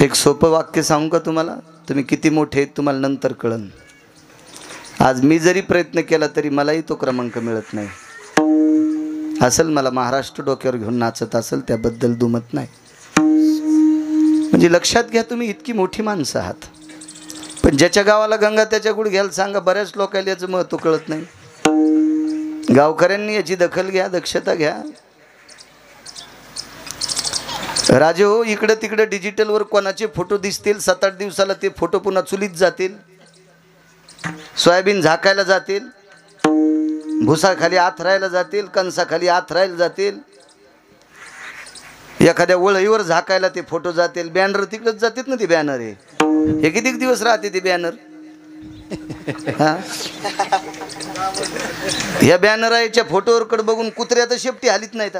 एक सोपं वाक्य सांगू का तुम्हाला? तुम्ही किती मोठे तुम्हाला नंतर कळन. आज मी जरी प्रयत्न केला तरी मलाही तो क्रमांक मिळत नाही. असेल मला महाराष्ट्र डोक्यावर घेऊन नाचत असेल त्याबद्दल दुमत नाही. म्हणजे लक्षात घ्या तुम्ही इतकी मोठी माणसं आहात. पण ज्याच्या गावाला गंगा त्याच्या गुडघ्याला सांगा. बऱ्याच लोकांना याचं महत्त्व कळत नाही. गावकऱ्यांनी याची दखल घ्या, दक्षता घ्या. राजे हो, इकडे तिकडे डिजिटलवर कोणाचे फोटो दिसतील, 7-8 दिवसाला ते फोटो पुन्हा चुलीत जातील, सोयाबीन झाकायला जातील, भुसाखाली आथरायला जातील, कणसाखाली आथरायला जातील, एखाद्या वळईवर झाकायला ते फोटो जातील, बॅनर तिकडेच जातील ना. ते बॅनर आहे हे किती दिवस राहते ते बॅनर. ह्या बॅनराच्या फोटोवर कडे बघून कुत्र्या तर शेपटी हालीत नाही.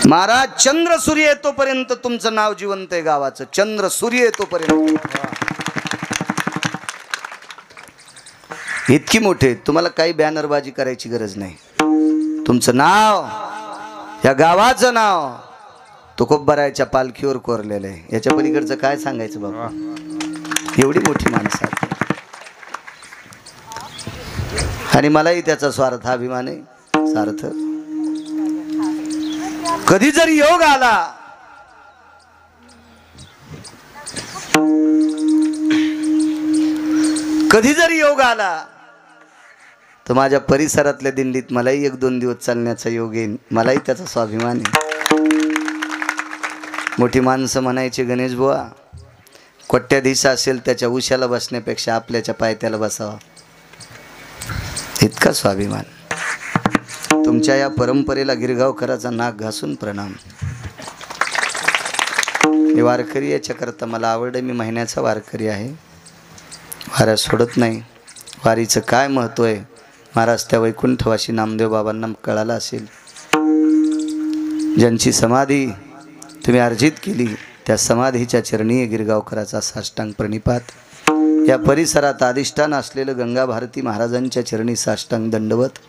महाराज, चंद्र सूर्य येतोपर्यंत तुमचं नाव जिवंत आहे गावाचं. चंद्र सूर्य येतोपर्यंत. इतकी मोठे तुम्हाला काही बॅनरबाजी करायची गरज नाही. तुमचं नाव, या गावाचं नाव तुकोबारायच्या पालखीवर कोरलेलं आहे. याच्या पलीकडचं काय सांगायचं बाबा. एवढी मोठी माणसं. आणि मलाही त्याचा स्वार्थ अभिमान आहे. सार्थ कधी जरी योग आला, कधी जरी योग आला तर माझ्या परिसरातल्या दिंडीत मलाही 1-2 दिवस चालण्याचा योग येईल. मलाही त्याचा स्वाभिमान आहे. मोठी माणसं म्हणायची, गणेश बुवा कोट्याधीश असेल त्याच्या उशाला बसण्यापेक्षा आपल्याच्या पायथ्याला बसावा. इतका स्वाभिमान. तुमच्या या परंपरेला गिरगावकराचा नाक घासून प्रणाम. हे वारकरी याच्याकरता मला आवड आहे. मी महिन्याचा वारकरी आहे. वाऱ्या सोडत नाही. वारीचं काय महत्त्व आहे महाराज त्या वैकुंठवासी नामदेव बाबांना कळालं असेल. ज्यांची समाधी तुम्ही अर्जित केली त्या समाधीच्या चरणी गिरगावकराचा साष्टांग प्रणिपात. या परिसरात अधिष्ठान असलेलं गंगा भारती महाराजांच्या चरणी साष्टांग दंडवत.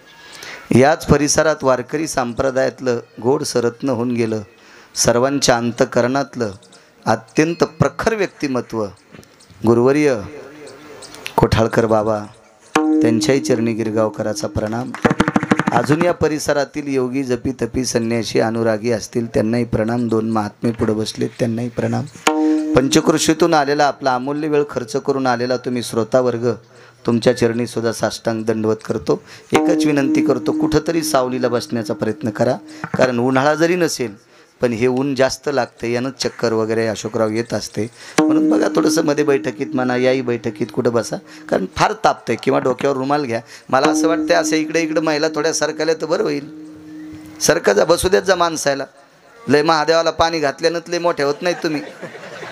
याच परिसरात वारकरी संप्रदायातलं गोड सरत्न होऊन गेलं. सर्वांच्या अंतकरणातलं अत्यंत प्रखर व्यक्तिमत्व गुरुवर्य कोठाळकर बाबा, त्यांच्याही चरणी गिरगावकराचा प्रणाम. अजून या परिसरातील योगी जपी तपी संन्यासी अनुरागी असतील त्यांनाही प्रणाम. 2 महात्मे पुढे बसलेत त्यांनाही प्रणाम. पंचकृषीतून आलेला आपला अमूल्य वेळ खर्च करून आलेला तुम्ही श्रोतावर्ग, तुमच्या चरणी सुद्धा साष्टांग दंडवत करतो. एकच विनंती करतो, कुठंतरी सावलीला बसण्याचा प्रयत्न करा. कारण उन्हाळा जरी नसेल पण हे ऊन जास्त लागते. यानंच चक्कर वगैरे अशोकराव येत असते. म्हणून बघा थोडंसं मध्ये बैठकीत म्हणा, याही बैठकीत कुठं बसा, कारण फार तापतंय. किंवा डोक्यावर रुमाल घ्या. मला असं वाटतं असं इकडे इकडे महिला थोड्या सरकल्या तर बरं होईल. सरका जा, बसू देत जा माणसायला. लय महादेवाला पाणी घातल्यानंच लय मोठ्या होत नाहीत तुम्ही.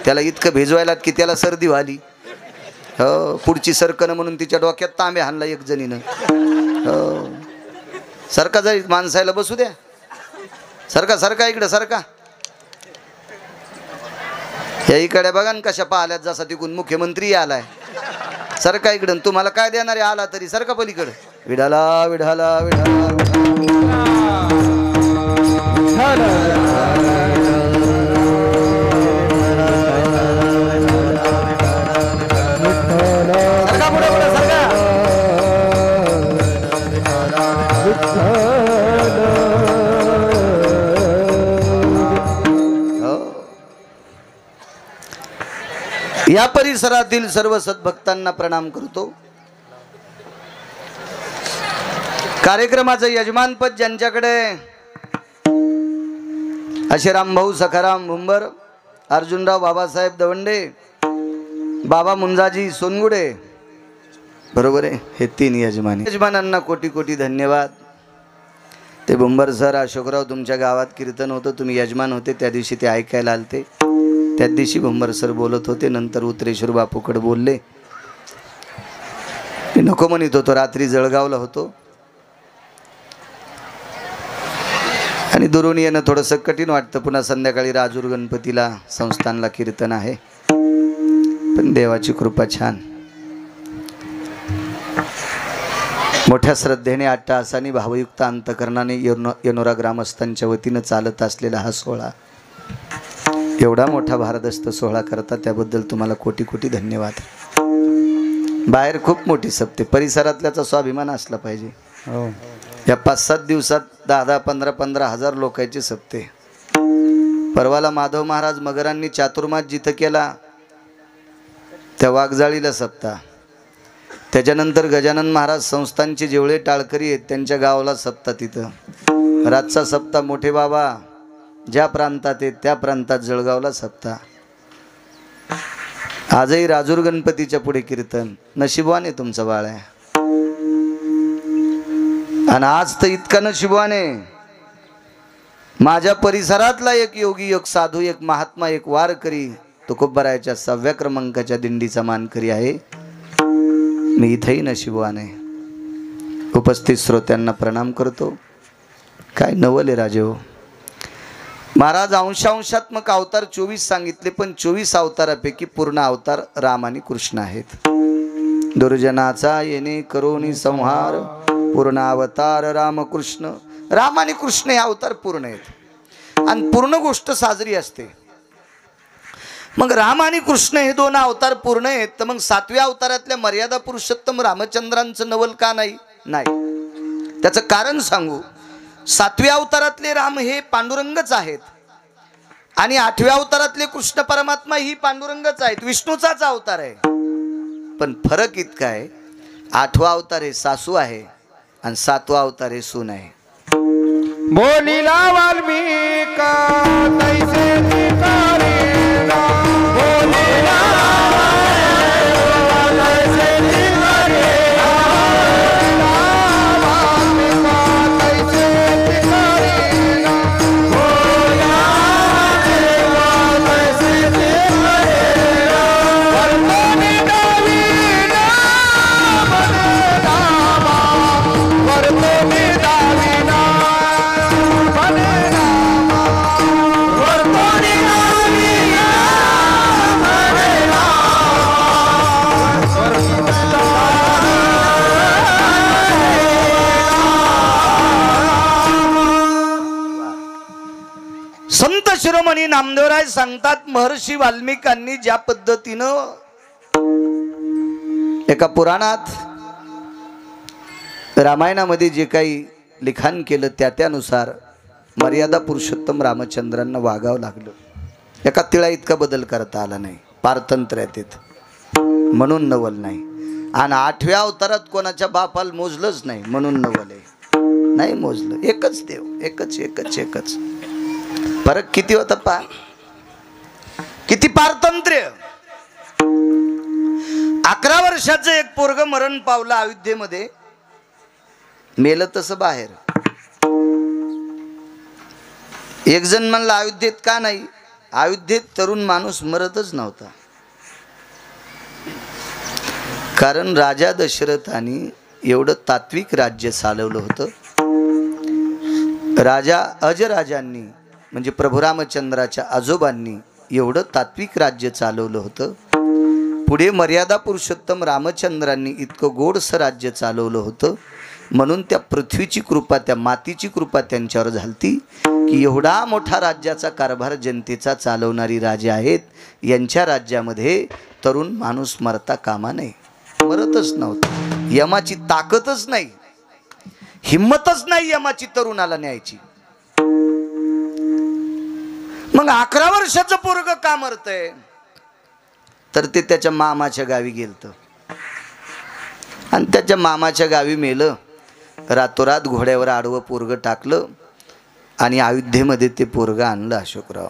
त्याला इतकं भिजवायलात की त्याला सर्दी व्हाली. हो, पुढची सरकणं म्हणून तिच्या डोक्यात तांबे हाणला एक जणीनं. हो, सरका जाईल माणसायला, बसू द्या. सरका सरका इकडं सरका. या इकडे बघा ना कशा पाहिल्यात, जसा तिकून मुख्यमंत्री आलाय. सरका इकडं. तुम्हाला काय देणारे आला तरी सरका पलीकडं. विढाला विढाला विढाला सरका पुढे पुढे सरका. या परिसरातील सर्व सद्भक्तांना प्रणाम करतो. कार्यक्रमाचं यजमानपद ज्यांच्याकडे असे रामभाऊ सखाराम भुंबर, अर्जुनराव बाबासाहेब दवंडे, बाबा मुंजाजी सोनगुडे, बरोबर आहे, हे 3 यजमानांना कोटी कोटी धन्यवाद. ते भुंबर सर, अशोकराव तुमच्या गावात कीर्तन होतं, तुम्ही यजमान होते त्या दिवशी, ते ऐकायला आलते. त्याच दिवशी भुंबर सर बोलत होते. नंतर उत्रेश्वर बापूकडे बोलले. मी नको म्हणत होतो, रात्री जळगावला होतो आणि दुरून येणं थोडंसं कठीण वाटतं. पुन्हा संध्याकाळी राजूर गणपतीला संस्थानला कीर्तन आहे. पण देवाची कृपा छान. मोठ्या श्रद्धेने अट्टहासाने भावयुक्त अंतकरणाने येनोरा ग्रामस्थांच्या वतीनं चालत असलेला हा सोहळा, एवढा मोठा भारदस्त सोहळा करता त्याबद्दल तुम्हाला कोटी कोटी धन्यवाद. बाहेर खूप मोठी सप्ते, परिसरातल्याचा स्वाभिमान असला पाहिजे. या 5-7 दिवसात 10-10, 15-15 हजार लोकांचे सप्ते. परवाला माधव महाराज मगरांनी चातुर्मास जिथं केला त्या वाघजाळीला सप्ता. त्याच्यानंतर गजानन महाराज संस्थांचे जेवढे टाळकरी आहेत त्यांच्या गावाला सप्ता. तिथं रातचा सप्ता मोठे बाबा ज्या प्रांतात आहेत त्या प्रांतात जळगावला सप्ता. आजही राजूर गणपतीच्या पुढे कीर्तन. नशिबवान आहे तुमचं बाळ आहे. आणि आज तर इतका नशिबवान आहे, माझ्या परिसरातला एक योगी, एक साधू, एक महात्मा, एक वारकरी तुकोबरायाच्या 6व्या क्रमांकाच्या दिंडीचा मानकरी आहे. मी इथेही नशिबवान आहे. उपस्थित श्रोत्यांना प्रणाम करतो. काय नवल आहे राजे हो. महाराज अंशात्मक अवतार 24 सांगितले, पण 24 अवतारापैकी पूर्ण अवतार राम आणि कृष्ण आहेत. दुर्जनाचा येणे करोनी संहार, पूर्ण अवतार रामकृष्ण. राम आणि कृष्ण हे अवतार पूर्ण आहेत आणि पूर्ण गोष्ट साजरी असते. मग राम आणि कृष्ण हे 2 अवतार पूर्ण आहेत, तर मग 7व्या अवतारातल्या मर्यादा पुरुषोत्तम रामचंद्रांचं नवल का नाही? त्याचं कारण सांगू. 7व्या अवतारातले राम हे पांडुरंगच आहेत आणि 8व्या अवतारातले कृष्ण परमात्मा ही पांडुरंगच आहेत, विष्णूचाच अवतार आहे. पण फरक इतका आहे, 8वा अवतार हे सासू आहे आणि 7वा अवतार हे सून आहे. बोलिला वाल्मिक तैसे तिकारेला, बोलिला तैसे तिकारेला, वाल्मिक तैसे तिकारेला, बोलिला तैसे तिकारेला, वर्तनी दावीना बने रामा, वर्तनी दावीना संत शिरोमणी नामदेवराय सांगतात, महर्षी वाल्मिकांनी ज्या पद्धतीनं एका पुराणात रामायणामध्ये जे काही लिखाण केलं त्यानुसार मर्यादा पुरुषोत्तम रामचंद्रांना वागावं लागलं. एका तिळा इतका बदल करता आला नाही. पारतंत्र्यात येत म्हणून नवल नाही. आणि 8व्या अवतारात कोणाच्या बापाला मोजलंच नाही म्हणून नवल आहे. नाही मोजलं, एकच देव, एकच एकच एकच. फरक किती होता पा, किती पारतंत्र्य. 11 वर्षाचं एक पोरग मरण पावलं अयोध्येमध्ये, मेलं तसं बाहेर. एक जण म्हणला अयोध्येत का नाही? अयोध्येत तरुण माणूस मरतच नव्हता. कारण राजा दशरथाने एवढं तात्विक राज्य चालवलं होतं. राजा अजराजांनी म्हणजे प्रभू रामचंद्राच्या आजोबांनी एवढं तात्विक राज्य चालवलं होतं. पुढे मर्यादा पुरुषोत्तम रामचंद्रांनी इतकं गोडसं राज्य चालवलं होतं. म्हणून त्या पृथ्वीची कृपा, त्या मातीची कृपा त्यांच्यावर झालती की एवढा मोठा राज्याचा कारभार जनतेचा चालवणारी राजे आहेत, यांच्या राज्यामध्ये तरुण माणूस मरता कामा नये. मरतच नव्हतं. यमाची ताकदच नाही, हिम्मतच नाही यमाची तरुणाला न्यायची. मग 11 वर्षाचं पोरग का मरतय? तर ते त्याच्या मामाच्या गावी गेलतं आणि त्याच्या मामाच्या गावी मेलं. रातोरात घोड्यावर आडवं पोरग टाकलं आणि अयोध्येमध्ये ते पोरग आणलं अशोकराव.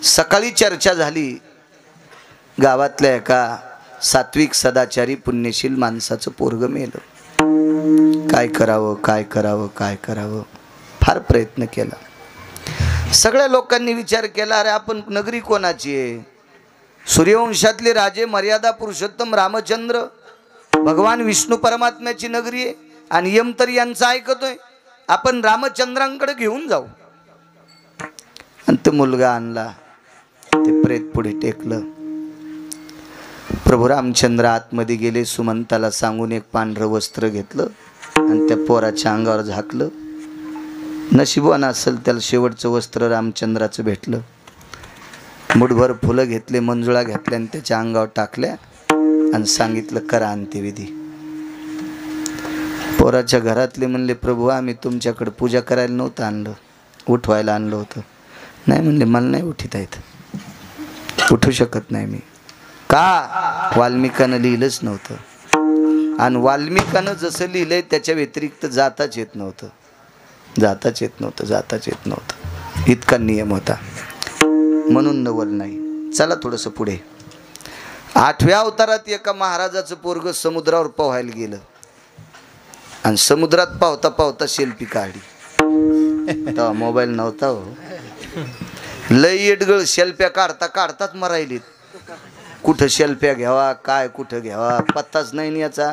सकाळी चर्चा झाली, गावातल्या एका सात्विक सदाचारी पुण्यशील माणसाचं पोरग मेलं. काय करावं काय करावं काय करावं, फार प्रयत्न केला. सगळ्या लोकांनी विचार केला, अरे आपण नगरी कोणाची आहे? सूर्यवंशातले राजे मर्यादा पुरुषोत्तम रामचंद्र भगवान विष्णू परमात्म्याची नगरी आहे आणि यम तर यांचं ऐकतोय. आपण रामचंद्रांकडे घेऊन जाऊ. आणि तो मुलगा आणला, ते प्रेत पुढे टेकलं. प्रभू रामचंद्र आतमध्ये गेले, सुमंताला सांगून एक पांढरं वस्त्र घेतलं आणि त्या पोराच्या अंगावर झाकलं. नशिबवान असेल त्याला शेवटचं वस्त्र रामचंद्राचं भेटलं. मुठभर फुलं घेतले, मंजुळा घेतल्या आणि त्याच्या अंगावर टाकल्या आणि सांगितलं करा अंत्यविधी. पोराच्या घरातले म्हणले प्रभू आम्ही तुमच्याकडे पूजा करायला नव्हतं आणलं, उठवायला आणलं होतं. नाही म्हणले मला नाही उठिता येत, उठू शकत नाही मी. का? वाल्मिकानं लिहिलंच नव्हतं. आणि वाल्मिकानं जसं लिहिलंय त्याच्या व्यतिरिक्त जाताच येत नव्हतं, जाताच येत नव्हतं, जाताच येत नव्हतं. इतका नियम होता, म्हणून नवल नाही. चला थोडंसं पुढे. 8व्या अवतारात एका महाराजाचं पोरग समुद्रावर पोहायला गेलं आणि समुद्रात पावता पावता सेल्फी काढली. तेव्हा मोबाईल नव्हता हो. लय येडगळ सेल्फ्या काढता काढताच मरायलीत. कुठं सेल्फ्या घ्यावा, काय कुठं घ्यावा पत्ताच नाही याचा,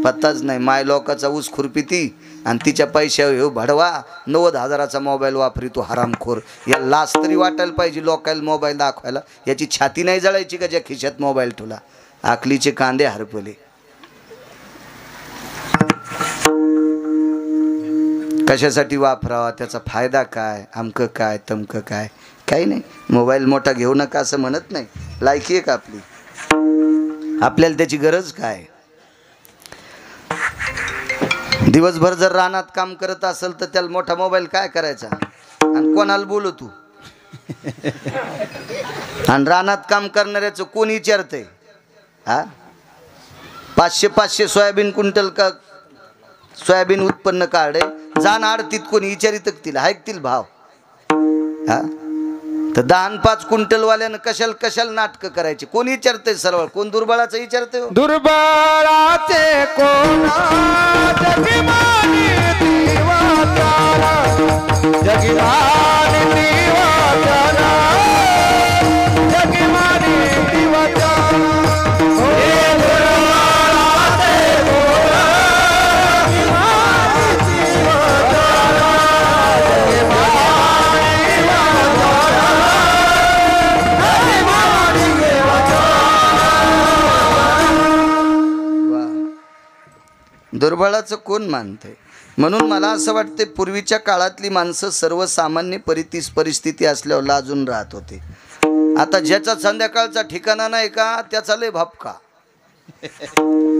पत्ताच नाही. माय लोकाचा ऊस खुरपीती आणि तिच्या पैशावर हे भडवा 90,000चा मोबाईल वापरी तो हरामखोर. या लाच तरी वाटायला पाहिजे लोकायला मोबाईल दाखवायला. याची छाती नाही जळायची का ज्या खिशात मोबाईल ठेवला. आकलीचे कांदे हरपले. कशासाठी वापरावा, त्याचा फायदा काय, अमकं काय तमकं काय, काही नाही. मोबाईल मोठा घेऊ नका असं म्हणत नाही, लायकी आहे का आपली, आपल्याला त्याची गरज काय. दिवसभर जर रानात काम करत असेल तर त्याला मोठा मोबाईल काय करायचा आणि कोणाला बोलू तू. आणि रानात काम करणाऱ्याचं कोण विचारतंय. हा 500 सोयाबीन क्विंटल का सोयाबीन उत्पन्न काढे जाण आडतीत कोणी विचारित तिला ऐकतील भाव. हा तर 10-5 क्विंटलवाल्यानं कशाला नाटकं करायची, कोण विचारतंय सरळ, कोण दुर्बळाचं विचारतंय. दुर्बळाचे कोणा जगमानी दिवाचारा, जगमानी दिवाचारा, जगमानी दिवाचारा. हे दुर्बळाचे कोणा जगमानी दिवाचारा, जगमानी दुर्बळाचं कोण मानतंय. म्हणून मला असं वाटतं पूर्वीच्या काळातली माणसं सर्वसामान्य परिस्थिती असल्यावर लाजून राहत होते. आता ज्याचा संध्याकाळचा ठिकाणा नाही का त्याचा लय भपका.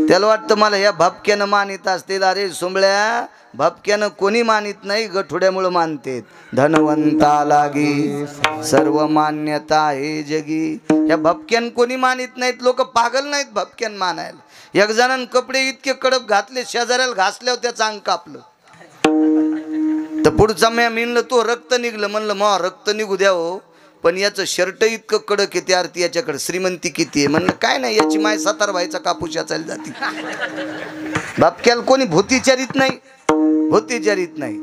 त्याला वाटतं मला या भपक्यानं मानित असतील. अरे सोंबळ्या, भपक्यानं कोणी मानित नाही, गठुड्यामुळं मानतेत. धनवंता लागी सर्व मान्यता हे जगी. या भपक्यान कोणी मानित नाहीत. लोक पागल नाहीत भपक्यान मानायला. एक जणांनी कपडे इतके कडक घातले, शेजाऱ्याला घासल्यावर त्याचं अंग कापलं. तर पुढचा म्या मिळलं तो रक्त निघलं. म्हणलं मग रक्त निघू द्या हो, पण याचं शर्ट इतकं कडक आहे, त्या आरती याच्याकडे श्रीमंती किती आहे. म्हणलं काय नाही, याची माय 7 व्हायचा कापूस याचायला जाती. बापक्याला कोणी भूतीचारित नाही, भूतीचारित नाही.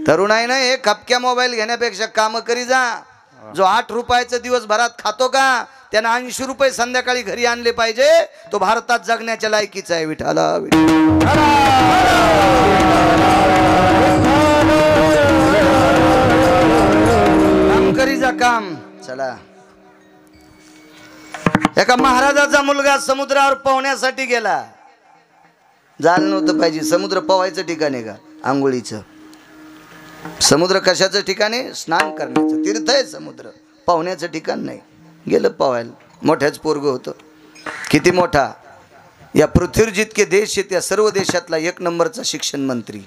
तरुण आहे ना, हे खपक्या मोबाईल घेण्यापेक्षा काम करी जा. जो 8 रुपयाचं दिवसभरात खातो का त्यानं 80 रुपये संध्याकाळी घरी आणले पाहिजे. तो भारतात जगण्याच्या लायकीचा आहे. विठाला काम करी जा काम. चला. एका महाराजाचा मुलगा समुद्रावर पोहण्यासाठी गेला. झालं नव्हतं पाहिजे. समुद्र पोहायचं ठिकाण आहे का? आंघोळीचं. समुद्र कशाचं ठिकाण आहे? स्नान करण्याचं तीर्थ आहे समुद्र, पोहण्याचं ठिकाण नाही. गेलं पोहायला. मोठ्याच पोरग होतं. किती मोठा, या पृथ्वीवर जितके देश आहेत त्या सर्व देशातला 1 नंबरचा शिक्षण मंत्री.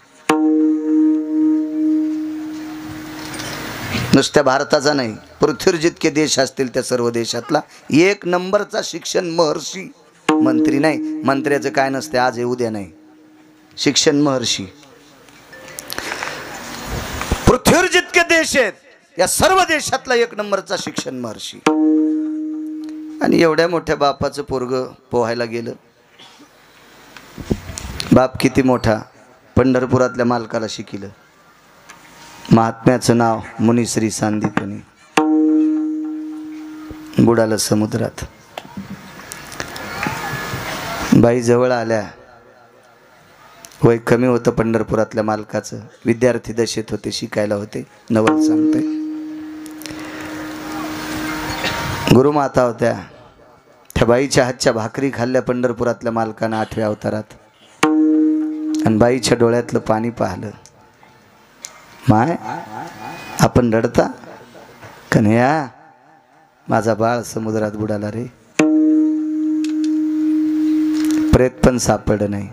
नुसत्या भारताचा नाही, पृथ्वीवर जितके देश असतील त्या सर्व देशातला 1 नंबरचा शिक्षण महर्षी. मंत्री नाही, मंत्र्याचं काय नसते, आज आहे उद्या नाही. शिक्षण महर्षी. पृथ्वीवर जितके देश आहेत या सर्व देशातला 1 नंबरचा शिक्षण महर्षी. आणि एवढ्या मोठ्या बापाचं पोरग पोहायला गेलं. बाप किती मोठा, पंढरपुरातल्या मालकाला शिकिलं. महात्म्याचं नाव मुनिश्री सांदीपनी. बुडालं समुद्रात. बाई जवळ आल्या. वय कमी होतं पंढरपुरातल्या मालकाचं. विद्यार्थी दशेत होते, शिकायला होते. नवल सांगते. गुरुमाता होत्या. त्या त्या बाईच्या हातच्या भाकरी खाल्ल्या पंढरपुरातल्या मालकानं 8व्या अवतारात, आणि बाईच्या डोळ्यातलं पाणी पाहिलं. माय आपण रडता कन्हैया, माझा बाळ समुद्रात बुडाला रे. प्रेत पण सापडलं नाही.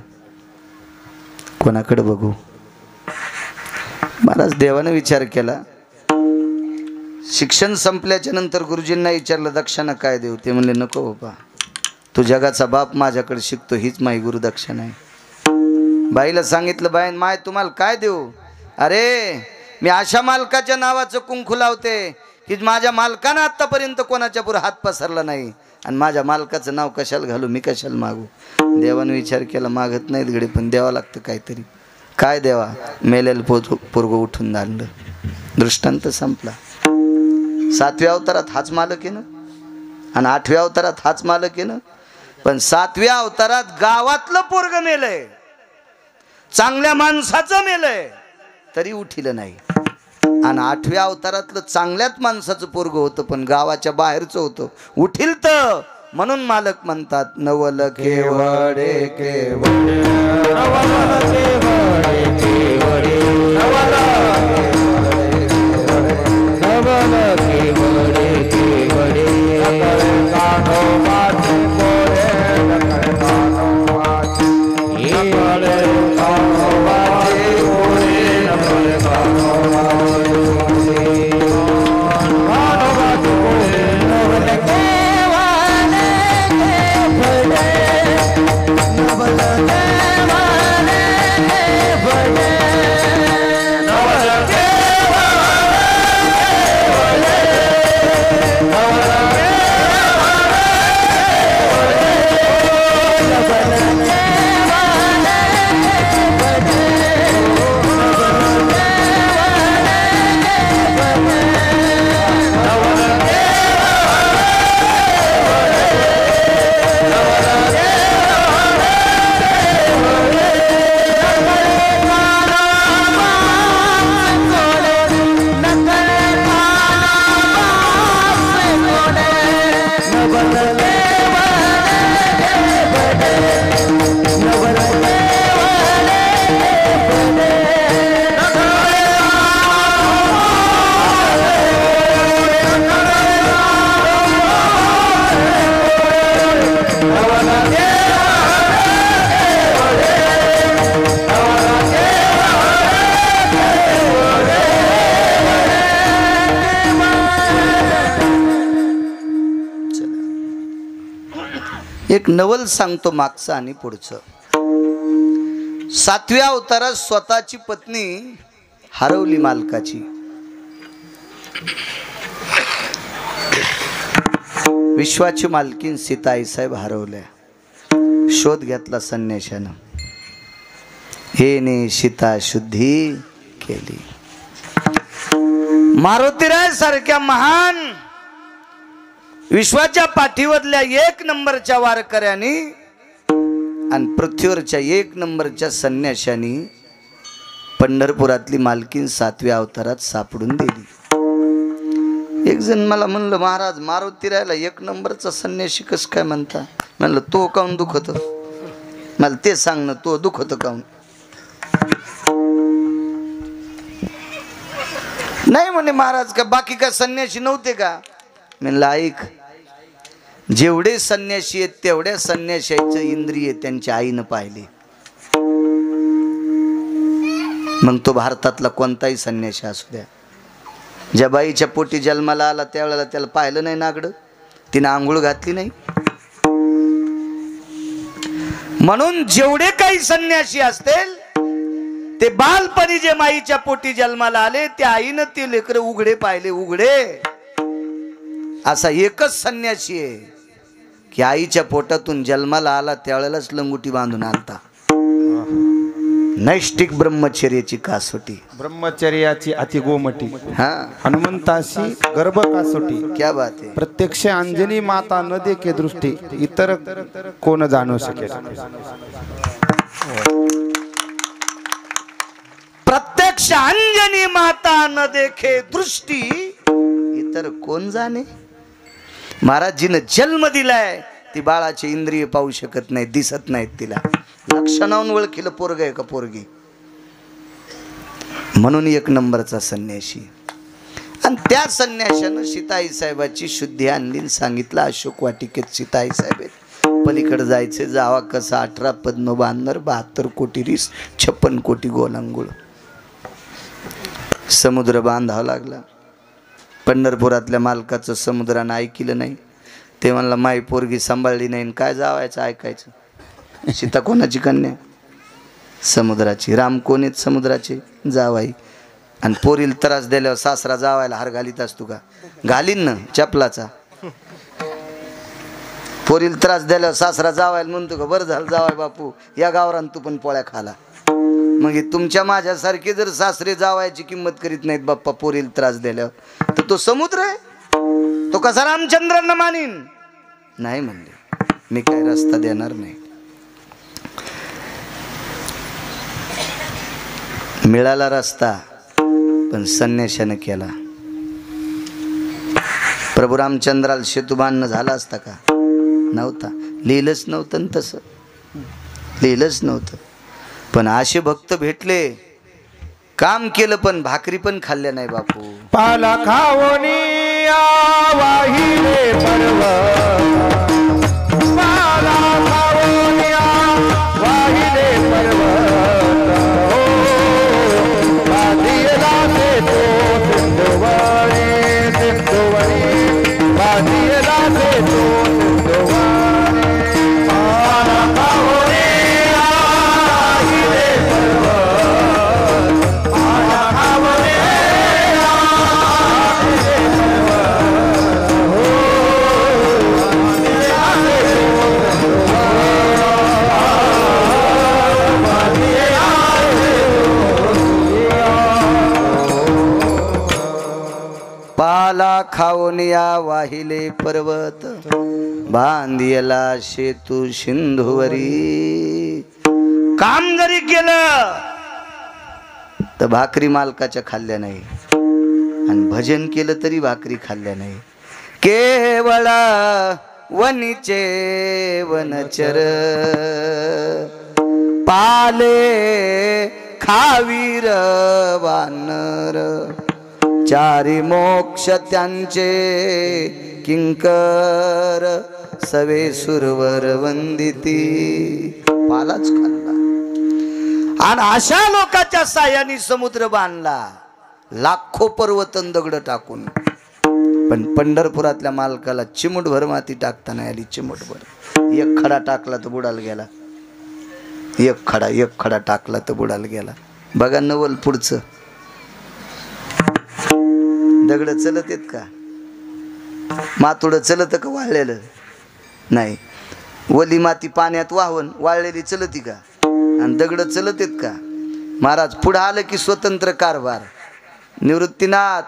कोणाकडे बघू? महाराज देवानं विचार केला. शिक्षण संपल्याच्या नंतर गुरुजींना विचारलं दक्षिणा काय देऊ? ते म्हणले नको बाबा, तू जगाचा बाप माझ्याकडे शिकतो, हीच माई गुरु दक्षिणा आहे. बाईला सांगितलं, बाई माय तुम्हाला काय देऊ? अरे मी अशा मालकाच्या नावाचं कुंकू लावते की माझ्या मालकानं आत्तापर्यंत कोणाच्या पुढे हात पसरला नाही, आणि माझ्या मालकाचं नाव कशाला घालू, मी कशाला मागू? देवानं विचार केला, मागत नाहीत गडे पण द्यावं लागतं काहीतरी. काय देवा? मेलेलं पोरगं उठून आणलं. दृष्टांत संपला. 7व्या अवतारात हाच मालक आहे ना, आणि 8व्या अवतारात हाच मालक आहे ना. पण 7व्या अवतारात गावातलं पोरगं मेलंय, चांगल्या माणसाचं मेलंय, तरी उठिलं नाही. आणि 8व्या अवतारातलं चांगल्याच माणसाचं पोरगं होतं, पण गावाच्या बाहेरचं होतं, उठील तर. म्हणून मालक म्हणतात, नवल केवडे केवडे, नवल केवडे केवडे, नवल केवडे केवडे, एक नवल सांगतो मागचं आणि पुढचं. 7व्या अवतारात स्वतःची पत्नी हरवली मालकाची. विश्वाची मालकीन सीता आईसाहेब हरवल्या. शोध घेतला संन्याशानं. हेने सीता शुद्धी केली. मारुतीराय सारख्या महान विश्वाच्या पाठीवरल्या 1 नंबरच्या वारकऱ्यांनी आणि पृथ्वीवरच्या 1 नंबरच्या संन्याशांनी पंढरपुरातली मालकीन 7व्या अवतारात सापडून दिली. एक जण मला म्हणलं, महाराज मारुतीरायला 1 नंबरचा संन्याशी कसं काय म्हणता? म्हणलं तो काऊन दुखत? मला ते सांग ना, तो दुखत काऊन? नाही म्हणे महाराज, का बाकी काय संन्याशी नव्हते का? म्हणलं ऐक, जेवढे संन्याशी आहेत तेवढ्या संन्याशाचं इंद्रिय त्यांच्या आईनं पाहिले. मग तो भारतातला कोणताही संन्याशी असू द्या, ज्या बाईच्या पोटी जन्माला आला त्यावेळेला त्याला पाहिलं नाही नागडं, तिनं आंघोळ घातली नाही. म्हणून जेवढे काही संन्याशी असतील ते बालपणी जे माईच्या पोटी जन्माला आले त्या आईनं ते लेकरं उघडे पाहिले, उघडे. असा एकच संन्यासी आहे की आईच्या पोटातून जन्माला आला त्यावेळेलाच लंगुटी बांधून आलता. नैष्टिक ब्रह्मचर्याची कासोटी, ब्रह्मचर्याची अति गोमटी, हा हनुमंताशी गर्भ कासोटी. क्या बात आहे. प्रत्यक्ष अंजनी माता न देखे दृष्टी, इतर कोण जाणू शकेल. प्रत्यक्ष अंजनी माता न देखे दृष्टी, इतर कोण जाणे. महाराजजीनं जन्म दिलाय ती बाळाचे इंद्रिय पाहू शकत नाही, दिसत नाहीत तिला. लक्षणावून ओळखील पोरग आहे का पोरगी. म्हणून एक नंबरचा संन्याशी. आणि त्या संन्याशानं सीताई साहेबाची शुद्धी आणली. सांगितलं अशोक वाटिकेत सीताई साहेब आहेत, पलीकडे जायचे. जावा कसा 18 पद्म बांधर 72 कोटी रीस 56 कोटी गोलांगुळ. समुद्र बांधावा लागला. पंढरपुरातल्या मालकाचं समुद्रानं ऐकलं नाही. ते म्हणला माई पोरगी सांभाळली नाही, काय जावायचं ऐकायचं. सीता कोणाची कन्या? समुद्राची. राम कोण आहेत? समुद्राचे जावाई. आणि पोरील त्रास दिल्यावर सासरा जावायला हार घालीत असतो का? घालीन ना चपलाचा. पोरील त्रास दिल्यावर सासरा जावायला म्हणतो का बरं झालं जावाय बापू या गावरान तू पण पोळ्या खाला. मग तुमच्या माझ्यासारखे जर सासरे जावायची किंमत करीत नाहीत बाप्पा पोरील त्रास दिल्यावर, तर तो समुद्र आहे, तो कसा रामचंद्रांना मानीन? नाही म्हणले, मी काय रस्ता देणार नाही. मिळाला रस्ता, पण संन्याशाने केला. प्रभू रामचंद्राला सेतू बांधणं झाला असता का? नव्हता. लिहिलंच नव्हतं तसं, लिहिलंच नव्हतं. पण असे भक्त भेटले, काम केलं पण भाकरी पण खाल्ल्या नाही बापू. पाला खावणी वाहिले पर्वत, पाला खावणी वाहिले पर्वत, बाजीला ते तो सिंधुवरी, सिंधुवरी बाजीला ते तो सिंधुवरी. पाला खावणी वाहिले पर्वत, पाला खावणी पाला खावनिया वाहिले पर्वत, बांधियला शेतू सिंधुवरी. काम जरी केलं तर भाकरी मालकाच्या खाल्ल्या नाही, आणि भजन केलं तरी भाकरी खाल्ल्या नाही. केवळ वनीचे वनचर, पाले खावीर वानर, चारी मोक्ष त्यांचे किंकर, सवे सुरवर वंदिती. पालाच खाल्ला. आणि अशा लोकांच्या साह्याने समुद्र बांधला, लाखो पर्वतन दगड टाकून. पण पंढरपुरातल्या मालकाला चिमूटभर माती टाकता नाही आली. चिमूटभर. एक खडा टाकला तर बुडाला गेला. एक खडा टाकला तर बुडाला गेला. बघा नवल पुढचं. दगड चलत येत का? मातुड चलत का वाळलेलं? नाही. वली माती पाण्यात वाहून वाळलेली चलती का? आणि दगड चलत येत का? महाराज पुढं आलं की स्वतंत्र कारभार. निवृत्तीनाथ,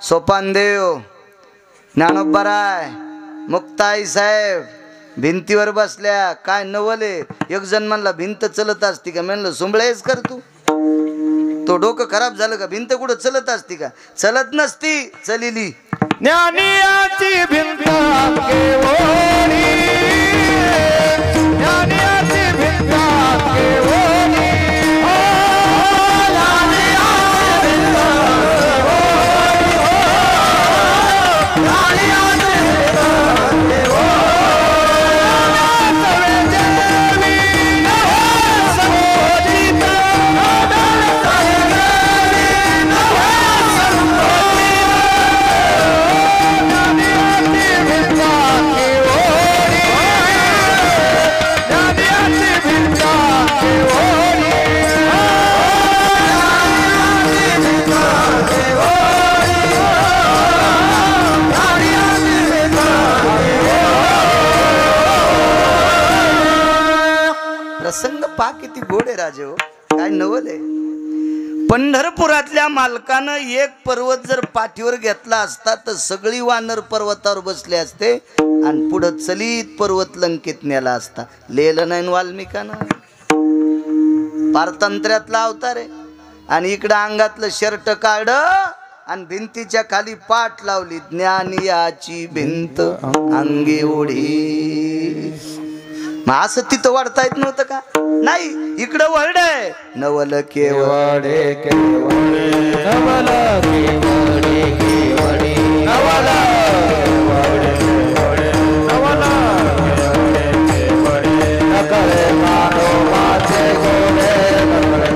सोपानदेव, ज्ञानोबाराय, मुक्ताई साहेब भिंतीवर बसल्या. काय नवले. एक जण म्हणला भिंत चलत असती का? म्हणलं सुंबळेच कर तू. तो डोकं खराब झालं का? भिंत कुठं चलत असती का? चलत नसती, चलिली. ज्ञानियाची भिंत केवळी, ज्ञानियाची भिंत केवळी, ओ ज्ञानियाची भिंत केवळी, ओ ज्ञानियाची भिंत केवळी. सवे देवी नव्हे संबोधित, सवे देवी नव्हे संबोधित, प्रसंग पा किती गोड आहे राजे. हो काय नवल आहे. पंढरपुरातल्या मालकानं एक पर्वत जर पाठीवर घेतला असता तर सगळी वानर पर्वतावर बसले असते, आणि पुढं चलीत पर्वत लंकेत नेला असता. लिहिलं नाही वाल्मिकानं. पारतंत्र्यातला अवतार आहे. आणि इकडं अंगातलं शर्ट काढ आणि भिंतीच्या खाली पाठ लावली. ज्ञानियाची भिंत अंगी ओढी. मग असं तिथं वाढता येत नव्हतं का? नाही, इकडं वर्ड आहे नवल केवडे केवडे नवल केवडे केवडे नवल केवडे केवडे नवल केवडे केवडे नकळे मानो माचे गोडे नकळे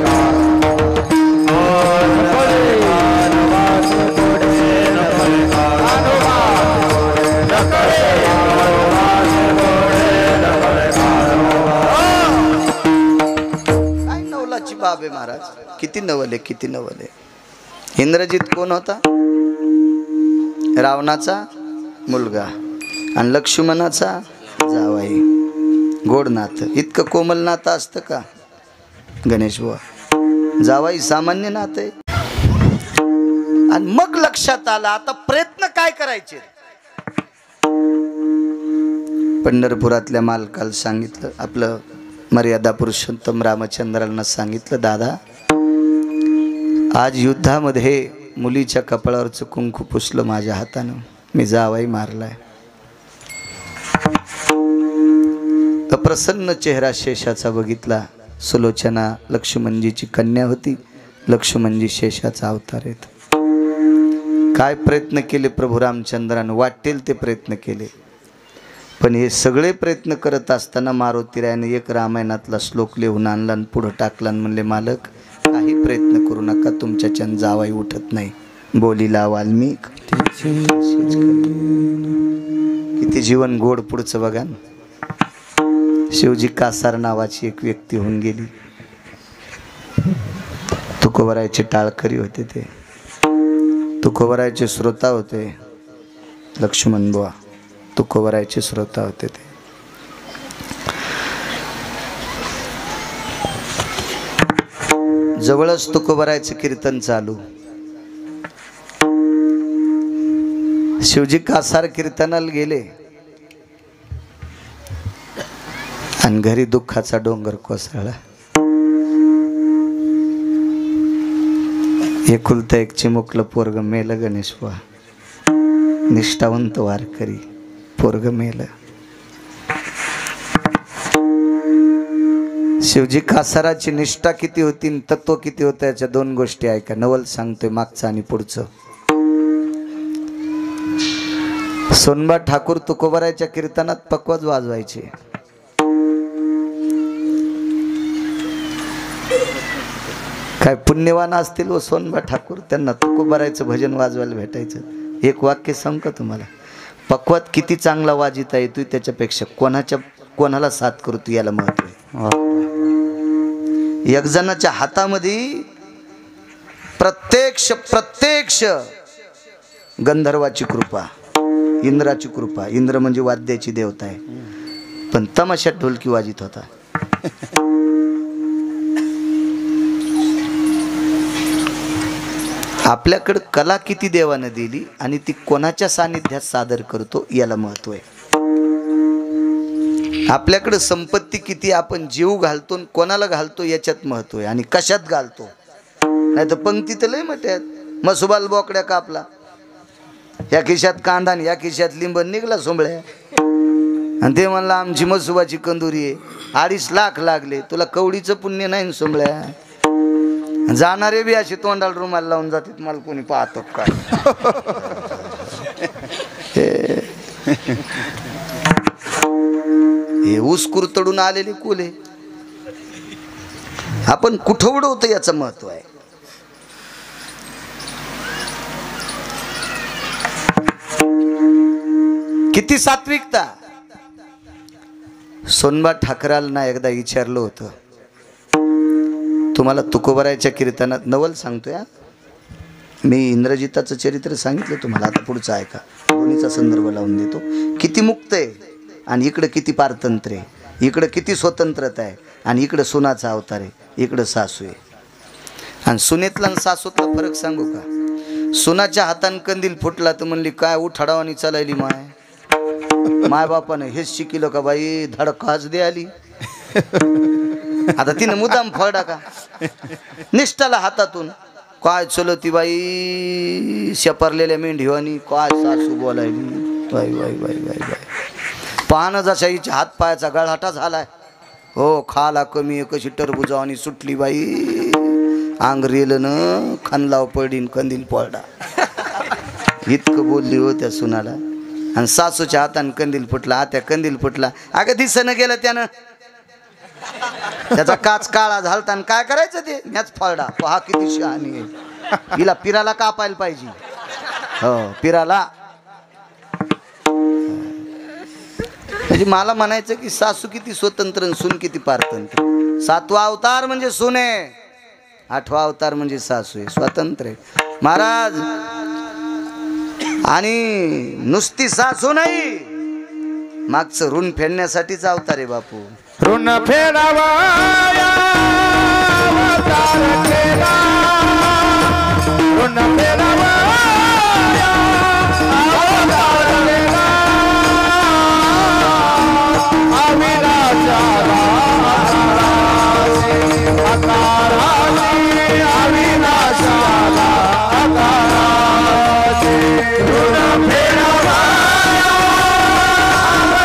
नकळे मानवाचे गोडे नकळे मानवाचे नकळे मानवाचे गोडे नकळे काय नवलाची बाब आहे महाराज. किती नवले, किती नवले. इंद्रजित कोण होता? रावणाचा मुलगा आणि लक्ष्मणाचा जावाई. गोड नातं. इतकं कोमल नातं असतं का गणेश बुवा? जावाई सामान्य नातं आहे. आणि मग लक्षात आलं आता प्रयत्न काय करायचे. पंढरपुरातल्या मालकाला सांगितलं, आपलं मर्यादा पुरुषोत्तम रामचंद्रांना सांगितलं, दादा आज युद्धामध्ये मुलीच्या कपाळावरचं कुंकू पुसलं माझ्या हातानं, मी जावाई मारलाय. अप्रसन्न चेहरा शेषाचा बघितला. सुलोचना लक्ष्मणजीची कन्या होती. लक्ष्मणजी शेषाचा अवतार आहेत. काय प्रयत्न केले प्रभू रामचंद्रानं, वाटेल ते प्रयत्न केले. पण हे सगळे प्रयत्न करत असताना मारुतीरायाने एक रामायणातला श्लोक लिहून आणला आणि पुढं टाकला आणि म्हणले, मालक काही प्रयत्न करू नका, तुमच्याच्यान जावाई उठत नाही. बोलीला वाल्मिक. किती जीवन गोड पुढचं बघा ना. शिवजी कासार नावाची एक व्यक्ती होऊन गेली. तुकोबरायचे टाळकरी होते ते. तुकोबरायचे श्रोता होते लक्ष्मण बुवा. तुकोबरायचे श्रोता होते ते. जवळच तुकोबरायचं कीर्तन चालू. शिवजी कासार कीर्तनाला गेले आणि घरी दुःखाचा डोंगर कोसळला. एकुलतं एक चिमुकलं पोरग मेलं गणेश बुवा. निष्ठावंत वारकरी पोरग मेलं. शिवजी कासाराची निष्ठा किती होती आणि तत्व किती होतं याच्या दोन गोष्टी ऐका. नवल सांगतोय मागचं आणि पुढचं. सोनबा ठाकूर तुकोबरायच्या कीर्तनात पकवाज वाजवायचे. काय पुण्यवान असतील व सोनबा ठाकूर, त्यांना तुकोबरायचं भजन वाजवायला भेटायचं. एक वाक्य सांग का तुम्हाला, पकवात किती चांगला वाजिता येतोय त्याच्यापेक्षा कोणाला साथ करतो याला महत्व आहे. एक जणाच्या हातामध्ये प्रत्यक्ष गंधर्वाची कृपा, इंद्राची कृपा. इंद्र म्हणजे वाद्याची देवता आहे, पण तमाशात ढोलकी वाजित होता. आपल्याकडं कला किती देवानं दिली आणि ती कोणाच्या सानिध्यात सादर करतो याला महत्व आहे. आपल्याकडं संपत्ती किती आपण जीव घालतो कोणाला घालतो याच्यात महत्व आहे. आणि कशात घालतो. नाही तर पंक्तीत लय म्हणतात, मसुबाल बोकड्या कापला, या खिशात कांदा या खिशात लिंब, निघला सोंबळ्या. आणि ते म्हणलं आमची मसुबाची कंदुरी आहे, 2.5 लाख लागले. तुला कवडीचं पुण्य नाही सोंबळ्या. जाणारे बी असे तोंडाला रुमाल लावून जातात, मला कोणी पाहतो काय. हे ऊस कुरतडून आलेले कुले आपण कुठं उडवतो याचं महत्व आहे. किती सात्विकता. सोनबा ठाकराला ना एकदा विचारलं होतं, तुम्हाला तुकोबरायच्या कीर्तनात नवल सांगतोय. मी इंद्रजिताचं चरित्र सांगितलं तुम्हाला, आता पुढचं ऐका. दोन्हीचा संदर्भ लावून देतो. किती मुक्त आहे आणि इकडं किती पारतंत्र्य आहे. इकडं किती स्वतंत्रता आहे आणि इकडं सुनाचा अवतार आहे, इकडं सासू आहे. आणि सुनेतला आणि सासूतला फरक सांगू का. सुनाच्या हातान कंदील फुटला तर म्हणली काय उठाडावानी चालायली माय. माय बापानं हेच शिकिलं का बाई, धडकाच दे आली. आता तिनं मुद्दाम फळडा का निष्ठाला हातातून काय चलती बाई, शेपरलेल्या मेंढीवानी काय सासू बोलायली. बाई बाई बाई बाई बाई. पाहणं जशा हिच्या हात पायाचा गळहाटा झालाय. हो खाला कमी कशी टरबुजावानी सुटली बाई. अंग रेलं न खानलाव पडीन कंदील पडला. इतकं बोलली हो त्या सुनाला. आणि सासूच्या हाताने कंदील फुटला. आत्या कंदील फुटला. अगं दिसणं गेलं त्यानं. त्याचा काच काळा झालता आणि काय करायचं ते मॅच फळडा. हा किती शहाणी आहे. हिला पिराला कापायला पाहिजे. हो पिराला. म्हणजे मला म्हणायचं की सासू किती स्वतंत्र आणि सून किती पारतंत्र. 7वा अवतार म्हणजे सून आहे. 8वा अवतार म्हणजे सासू आहे. स्वतंत्र आहे महाराज. आणि नुसती सासू नाही मागचं ऋण फेडण्यासाठीच अवतार आहे बापू. ऋण फेडावया अवतार केला. ऋण फेडावया अवतार केला. अविनाशाला अकाराची अविनाशाला अकाराची ऋण फेडावया अवतार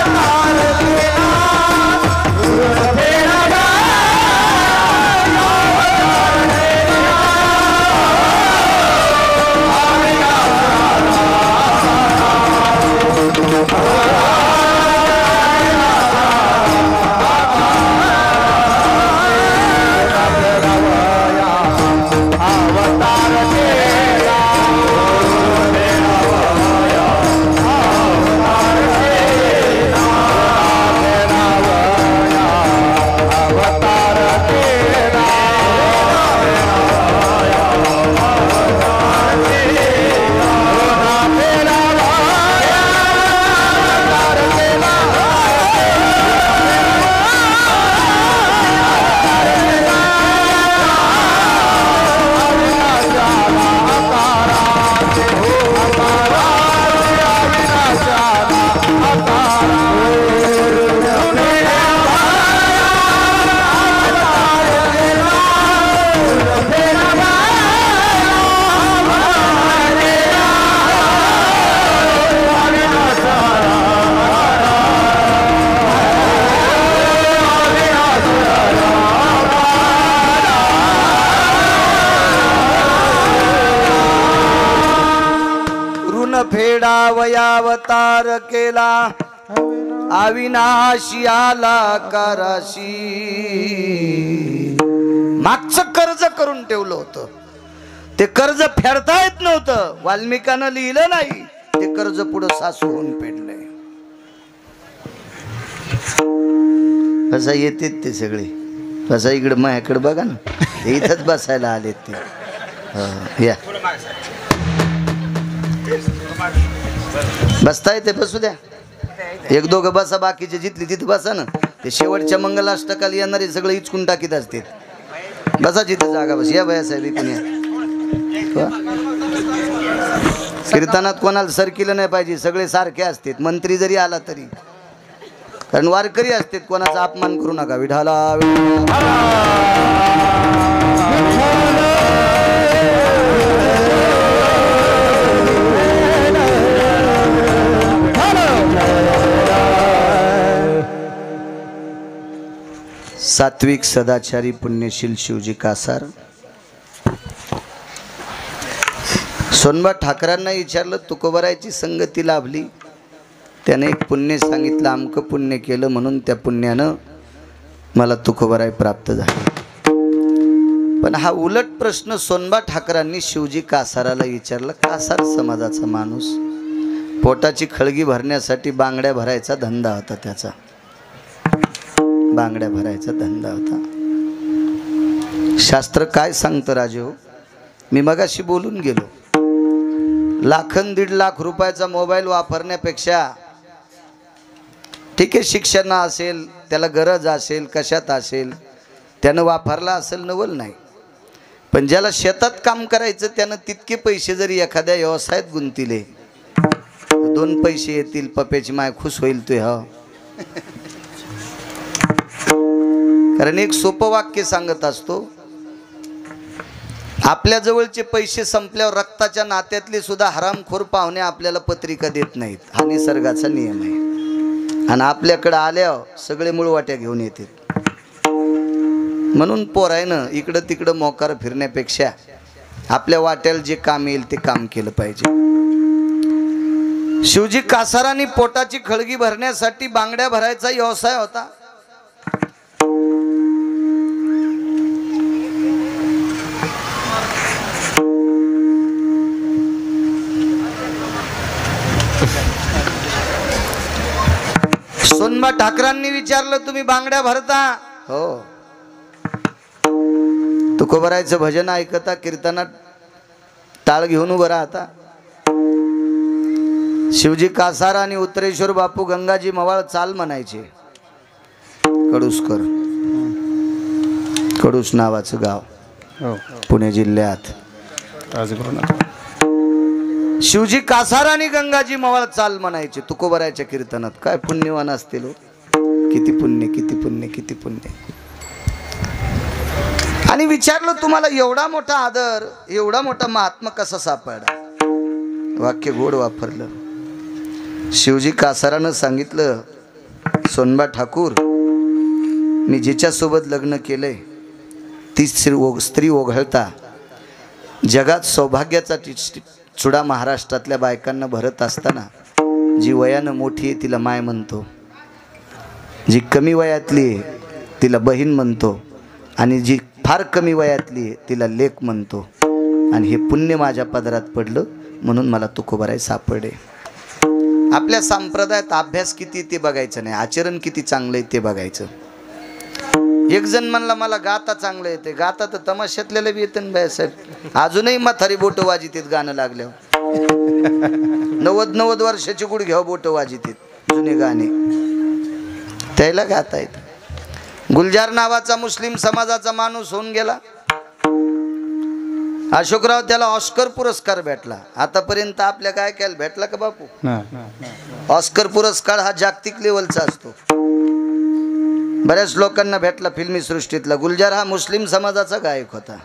केला. ऋण फेडावया फेडावयावतार केला. अविनाशी आला कराशी. मागचं कर्ज करून ठेवलं होतं. ते कर्ज फेडता येत नव्हतं. वाल्मिकानं लिहिलं नाही. ते कर्ज पुढं सासू होऊन फेडलंय. कसा येतेत ते सगळे. कसा इकडं माझ्याकडे बघा ना. ते इथंच बसायला आलेत ते. या बसता येते बसू द्या. एक दोघं बसा. बाकीचे जिथली तिथे बसा ना. ते शेवटच्या मंगलाष्टकाला येणारे सगळं इचकून टाकीत असते. बसा जिथे जागा बस. या बया साहेब इथून या. कीर्तनात कोणाला सरकिलं नाही पाहिजे. सगळे सारखे असतात. मंत्री जरी आला तरी. कारण वारकरी असतात. कोणाचा अपमान करू नका. विठाला सात्विक सदाचारी पुण्यशील शिवजी कासार. सोनबा ठाकरांना विचारलं तुकोबारायची संगती लाभली. त्याने एक पुण्य सांगितलं. अमकं पुण्य केलं म्हणून त्या पुण्यानं मला तुकोबाराय प्राप्त झाले. पण हा उलट प्रश्न सोनबा ठाकरांनी शिवजी कासाराला विचारला. कासार समाजाचा माणूस. पोटाची खळगी भरण्यासाठी बांगड्या भरायचा धंदा होता त्याचा. बांगड्या भरायचा धंदा होता. शास्त्र काय सांगतं राजे हो. मी मगाशी बोलून गेलो. 1,00,000 1,50,000 रुपयाचा मोबाईल वापरण्यापेक्षा ठीक आहे शिक्षण असेल त्याला गरज असेल कशात असेल त्यानं वापरला असेल नवल नाही. पण ज्याला शेतात काम करायचं त्यानं तितके पैसे जरी एखाद्या व्यवसायात गुंतिले 2 पैसे येतील. पप्याची माय खुश होईल तू. हा कारण एक सोपं वाक्य सांगत असतो. आपल्या जवळचे पैसे संपल्यावर रक्ताच्या नात्यातले सुद्धा हरामखोर पाहुणे आपल्याला पत्रिका देत नाहीत. हा निसर्गाचा नियम आहे. आणि आपल्याकडे आल्यावर सगळे मुळवाट्या घेऊन येतात. म्हणून पोरायनं इकडं तिकडं मोकार फिरण्यापेक्षा आपल्या वाट्याला जे काम येईल ते काम केलं पाहिजे. शिवजी कासारांनी पोटाची खळगी भरण्यासाठी बांगड्या भरायचा व्यवसाय होता. सोनबा ठाकरांनी विचारलं, तुम्ही बांगड्या भरता? हो. तुकोबरायचं भजन ऐकता, कीर्तनात टाळ घेऊन उभं राहता. शिवजी कासार आणि उत्तरेश्वर बापू गंगाजी मवाळ चाल म्हणायचे. कडुसकर, कडूस नावाचं गाव पुणे जिल्ह्यात. शिवजी कासार आणि गंगाजी मवाळ चाल म्हणायचे तुकोबरायच्या कीर्तनात. काय पुण्यवान असतील हो. किती पुण्य, किती पुण्य, किती पुण्य. आणि विचारलं, तुम्हाला एवढा मोठा आदर, एवढा मोठा महात्मा कसा सापडला? वाक्य गोड वापरलं. शिवजी कासारानं सांगितलं, सोनबा ठाकूर, मी जिच्यासोबत लग्न केलंय ती स्त्री ओघळता जगात सौभाग्याचा चुडा महाराष्ट्रातल्या बायकांना भरत असताना जी वयानं मोठी आहे तिला माय म्हणतो, जी कमी वयातली आहे तिला बहीण म्हणतो, आणि जी फार कमी वयातली आहे तिला लेक म्हणतो. आणि हे पुण्य माझ्या पदरात पडलं म्हणून मला तुकोबराय सापडे. आपल्या संप्रदायात अभ्यास किती ते बघायचं नाही, आचरण किती चांगलं आहे ते बघायचं. एक जण म्हणला मला गाता चांगलं येते. गाता तर तमाशातल्याला बी येतं बाय साहेब. अजूनही म्हातारी बोट वाजितीत गाणं लागल्यावर 90 वर्षाची गुड घ्याव बोट वाजितीत जुने गाणे त्याला गाता येत. गुलजार नावाचा मुस्लिम समाजाचा माणूस होऊन गेला. अशोकराव त्याला ऑस्कर पुरस्कार भेटला. आतापर्यंत आपल्या काय केलं भेटला का बापू? ऑस्कर पुरस्कार हा जागतिक लेवलचा असतो. बऱ्याच लोकांना भेटला फिल्मी सृष्टीतला. गुलजार हा मुस्लिम समाजाचा गायक होता,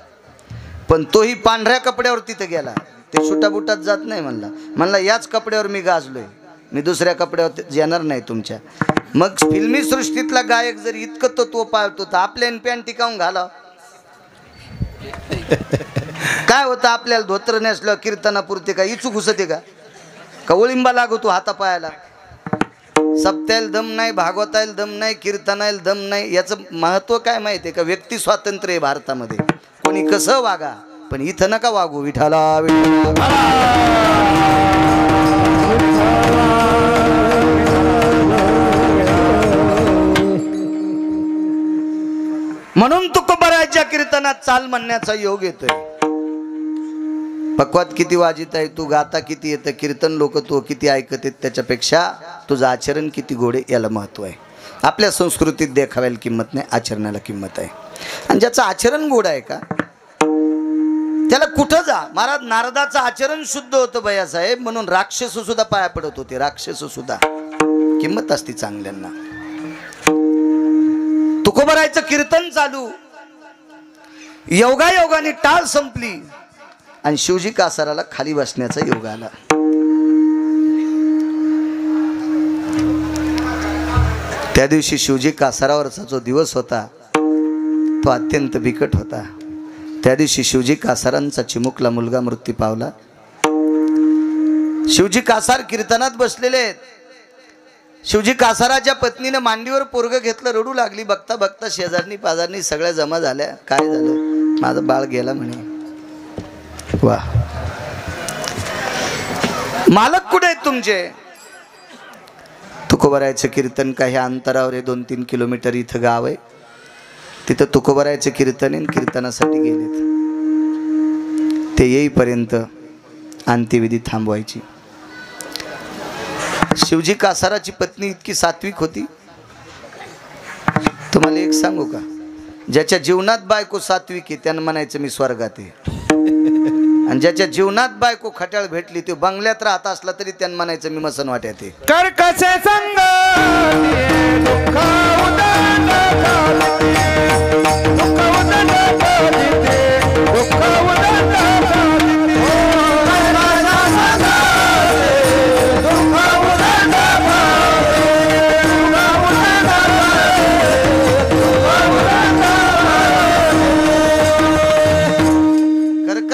पण तोही पांढऱ्या कपड्यावर तिथे गेला. ते सुटाबुटात जात नाही. म्हणला याच कपड्यावर मी गाजलोय, मी दुसऱ्या कपड्यावर येणार नाही तुमच्या. मग फिल्मी सृष्टीतला गायक जर इतकं तत्व पाळतो तर आपल्या पॅन्ट टिकावून घाला. काय होतं, आपल्याला धोत्र नेसलं कीर्तनापुरते का इचूक घुसते का ओळिंबा लागतो हातापायाला? सप्त्याला दम नाही, भागवतायला दम नाही, कीर्तनाला दम नाही. याचं महत्व काय माहिती आहे का? व्यक्ती स्वातंत्र्य आहे भारतामध्ये. कोणी कसं वागा, पण इथं नका वागू. विठाला म्हणून तुकोबरायच्या कीर्तनात चाल म्हणण्याचा योग येतोय. पक्वात किती वाजित आहे तू, गाता किती येतं, कीर्तन लोक तू किती ऐकत आहेत, त्याच्यापेक्षा तुझं आचरण किती गोडे याला महत्व आहे. आपल्या संस्कृतीत देखाव्याला किंमत नाही, आचरणाला किंमत आहे. आणि ज्याचं आचरण गोड आहे का त्याला कुठं जा. महाराज नारदाचं आचरण शुद्ध होतं भैयासाहेब, म्हणून राक्षस सुद्धा पाया पडत होते. राक्षस सुद्धा किंमत असते चांगल्यांना. तुकोबरायचं कीर्तन चालू, योगायोगाने टाळ संपली आणि शिवजी कासाराला खाली बसण्याचा योग आला. त्या दिवशी शिवजी कासारावरचा जो दिवस होता तो अत्यंत बिकट होता. त्या दिवशी शिवजी कासारांचा चिमुकला मुलगा मृत्यू पावला. शिवजी कासार कीर्तनात बसलेले आहेत. शिवजी कासाराच्या पत्नीने मांडीवर पोरग घेतलं, रडू लागली. बघता बघता शेजारनी पाजारनी सगळ्या जमा झाल्या. काय झालं? माझं बाळ गेला म्हणे. वा, मालक कुठे आहेत तुमचे? तुकोबरायचं कीर्तन काही अंतरावर आहे, 2-3 किलोमीटर इथं गाव आहे. तिथं तुकोबरायचं कीर्तन आहे. कीर्तनासाठी गेलेत. ते येईपर्यंत अंत्यविधी थांबवायची. शिवजी कासाराची पत्नी इतकी सात्विक होती. तुम्हाला एक सांगू का, ज्याच्या जीवनात बायको सात्विक आहे त्यानं म्हणायचं मी स्वर्गात आहे. आणि ज्याच्या जीवनात बायको खट्याळ भेटली ते बंगल्यात राहत असला तरी त्यानं म्हणायचं मी मसन वाट्यात आहे. कर कसे संग दुःख उदंड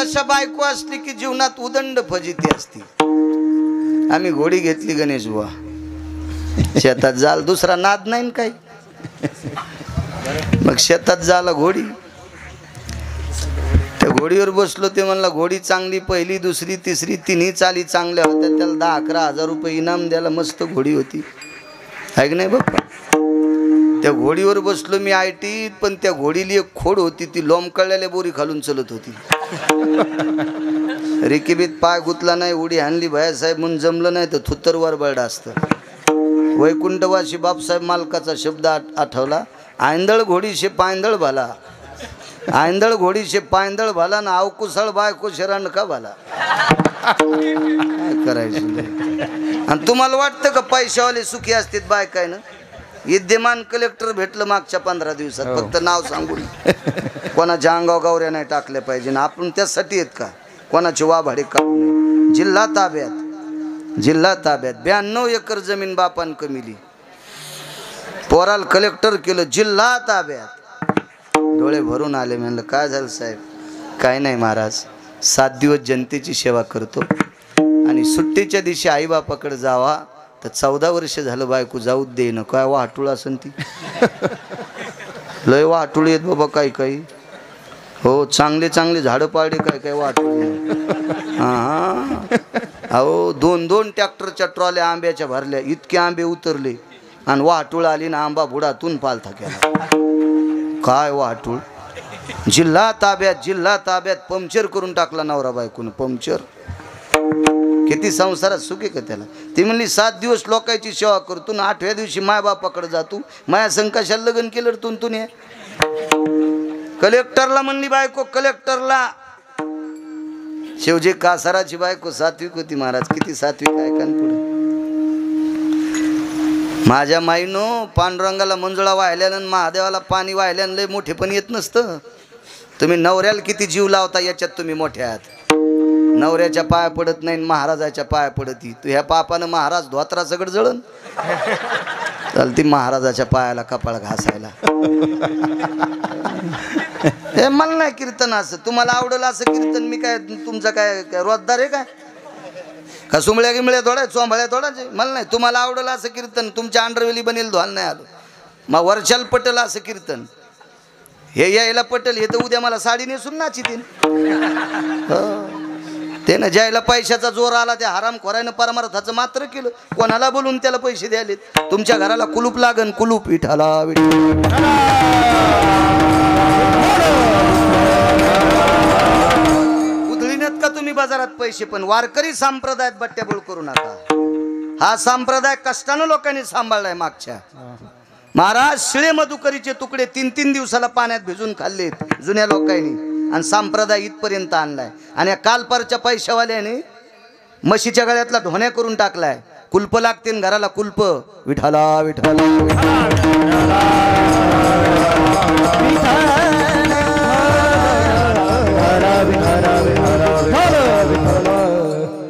अशा बायको असली की जीवनात उदंड फजिती असती. आम्ही घोडी घेतली गणेश बुवा, शेतात जाल, दुसरा नाद नाही काही. मग शेतात झाला घोडी, त्या घोडीवर बसलो. ते म्हणला घोडी चांगली, पहिली दुसरी तिसरी तिन्ही चाली चांगल्या होत्या. त्याला 10-11 रुपये इनाम द्यायला. मस्त घोडी होती, आहे की नाही बाप्पा. त्या घोडीवर बसलो मी आयटीत. पण त्या घोडीली एक खोड होती, ती लोंबकळलेल्या बोरी खालून चलत होती. रिकिबीत पाय गुतला नाही, उडी हाणली भैयासाहेब म्हणून जमलं नाही तर थुत्तरवर बळडा असतं. वैकुंठवासी बापसाहेब मालकाचा शब्द आठवला, आंधळ घोडीशे पायंदळ भाला, आंधळ घोडीशे पायंदळ भाला ना अवकुसळ बायको शरण का भाला. काय करायचं. आणि तुम्हाला वाटतं का पैशावाले सुखी असतात बायकाय ना. विद्यमान कलेक्टर भेटलं मागच्या 15 दिवसात, फक्त नाव सांगून. कोणाच्या अंगाव गावऱ्या नाही टाकल्या पाहिजे ना. आपण त्यासाठी आहेत का कोणाची वाभाडे काढू नये. जिल्हा ताब्यात, जिल्हा ताब्यात. 92 एकर जमीन बापान कमिली. पोराल कलेक्टर केलं, जिल्हा ताब्यात. डोळे भरून आले. म्हणलं काय झालं साहेब. काय नाही महाराज, 7 दिवस जनतेची सेवा करतो आणि सुट्टीच्या दिवशी आईबापाकडे जावा तर 14 वर्ष झालं बायको जाऊ दे ना. काय वाटूळ असन ती. लय वाटूळ येत बाबा काही काही. हो, चांगले चांगले झाडं पाडे काय काय वाटूळ. हां, अहो 2-2 ट्रॅक्टरच्या ट्रॉल्या आंब्याच्या भरल्या. इतके आंबे उतरले आणि वाटूळ आली ना, आंबा बुडातून पालथा केला. काय वाटूळ. जिल्हा ताब्यात, जिल्हा ताब्यात. पंक्चर करून टाकला नवरा बायकोनं, पंक्चर. किती संसारात सुखी का त्याला. ती म्हणली 7 दिवस लोकांची सेवा करतो ना, 8व्या दिवशी मायबापाकडे जातो. माया संकशाला लग्न केलं तुन हे. कलेक्टरला म्हणली बायको, कलेक्टरला. शिवजी कासाराची बायको सात्विक होती महाराज. किती सात्विक आहे कान पुढे. माझ्या माईनो पांडुरंगाला मंजुळा वाहिल्यानं महादेवाला पाणी वाहिल्यानं लय मोठे पण येत नसतं. तुम्ही नवऱ्याला किती जीव लावता याच्यात तुम्ही मोठे आहात. नवऱ्याच्या पाया पडत नाही, महाराजाच्या पाया पडती. तू ह्या पापानं महाराज धोत्रा सगळं जळण चालती महाराजाच्या पायाला कपाळ घासायला. हे मला नाही कीर्तन असं. तुम्हाला आवडलं असं कीर्तन. मी काय तुमचं काय रोजदार आहे काय का सुमळ्या गिमळ्या थोड्या चोंबळ्या थोडाचे. मला नाही. तुम्हाला आवडलं असं कीर्तन. तुमच्या अंडरवेली बनेल धुवाल नाही आलो. मग वर्षाला पटेल असं कीर्तन. हे यायला पटेल हे तर उद्या मला साडी नेसून नाचितीन. ते ना ज्यायला पैशाचा जोर आला त्या हरामखोरानं परमार्थाचं मात्र केलं. कोणाला बोलून त्याला पैसे द्यालेत. तुमच्या घराला कुलूप लागन, कुलूप. विठाला उधळीनेत का तुम्ही बाजारात पैसे. पण वारकरी संप्रदायात बट्ट्याबोळ करू नका. हा संप्रदाय कष्टानं लोकांनी सांभाळलाय. मागच्या महाराज शिळे मधुकरीचे तुकडे 3-3 दिवसाला पाण्यात भिजून खाल्लेत जुन्या लोकांनी. आणि संप्रदाय इथपर्यंत आणलाय. आणि कालपारच्या पैशावाल्याने म्हशीच्या गळ्यातला ढोण्या करून टाकलाय. कुलप लागते घराला कुलप. विठाला विठाला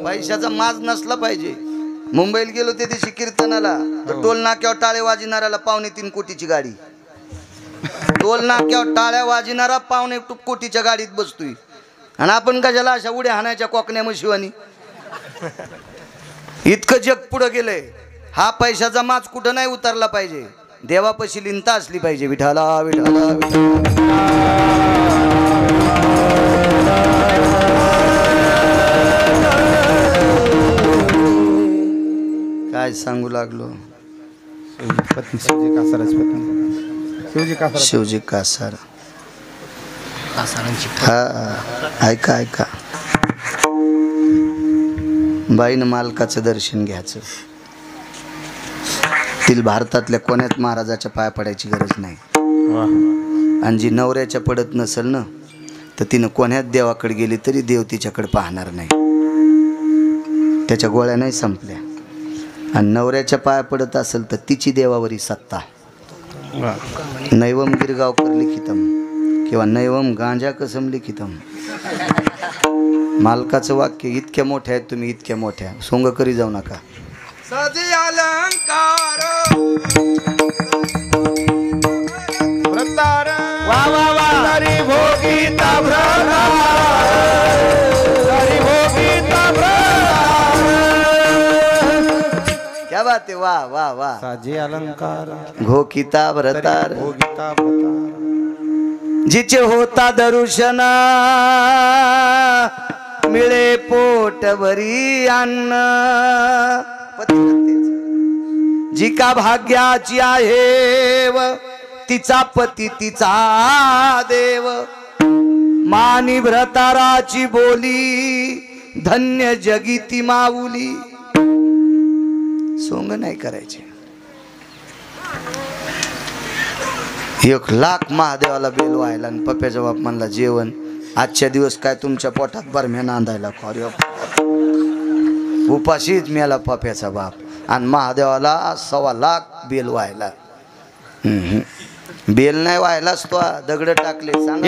पैशाचा माज नसला पाहिजे. मुंबईला गेलो त्या दिवशी कीर्तनाला तर टोल नाक्यावर टाळे वाजणाऱ्याला 2.25 कोटीची गाडी. टोल नाक्यावर टाळ्या वाजणारा 2.25 कोटीच्या गाडीत बसतोय. आणि आपण कशाला अशा उड्या हाणायच्या कोकण्या शिवानी. इतकं जग पुढं गेलंय. हा पैशाचा माज कुठं नाही उतरला पाहिजे. देवापाशी लिंता असली पाहिजे. विठाला विठाला काय सांगू लागलो. शिवजी कासार. हा ऐका ऐका. बाईनं मालकाचं दर्शन घ्यायचं. तिला भारतातल्या कोण्यात महाराजाच्या पाया पडायची गरज नाही. आणि जी नवऱ्याच्या पडत नसेल ना तर तिनं कोण्यात देवाकडे गेली तरी देव तिच्याकडे पाहणार नाही. त्याच्या गोळ्या नाही संपल्या. आणि नवऱ्याच्या पाया पडत असेल तर तिची देवावरी सत्ता. नैवम गिरगावकर लिखितम किंवा नैवम गांजा कसम लिखितम. मालकाचं वाक्य इतक्या मोठ्या आहेत तुम्ही, इतक्या मोठ्या. सोंग करी जाऊ नका. सदी अलंकार प्रतार वा वा वा भोगीता भ्रमर बात आहे, वा वा वा. साजे अलंकार घोकिता भरतार भोगिता भरतार. जिचे होता दर्शन मिळे पोट भरी अन्न. जी का भाग्याची आहे व तिचा पती तिचा देव. मानी भ्रताराची बोली धन्य जगी ती माऊली. सोंग नाही करायचे. 1,00,000 महादेवाला बेल व्हायला आणि पप्प्याच्या बाप म्हणला जेवण. आजच्या दिवस काय तुमच्या पोटात बरम्या नांदायला खरे उपाशीच मेला पप्प्याचा बाप. आणि महादेवाला 1,25,000 बेल व्हायला. बेल नाही व्हायलाच तो दगड टाकले. सांग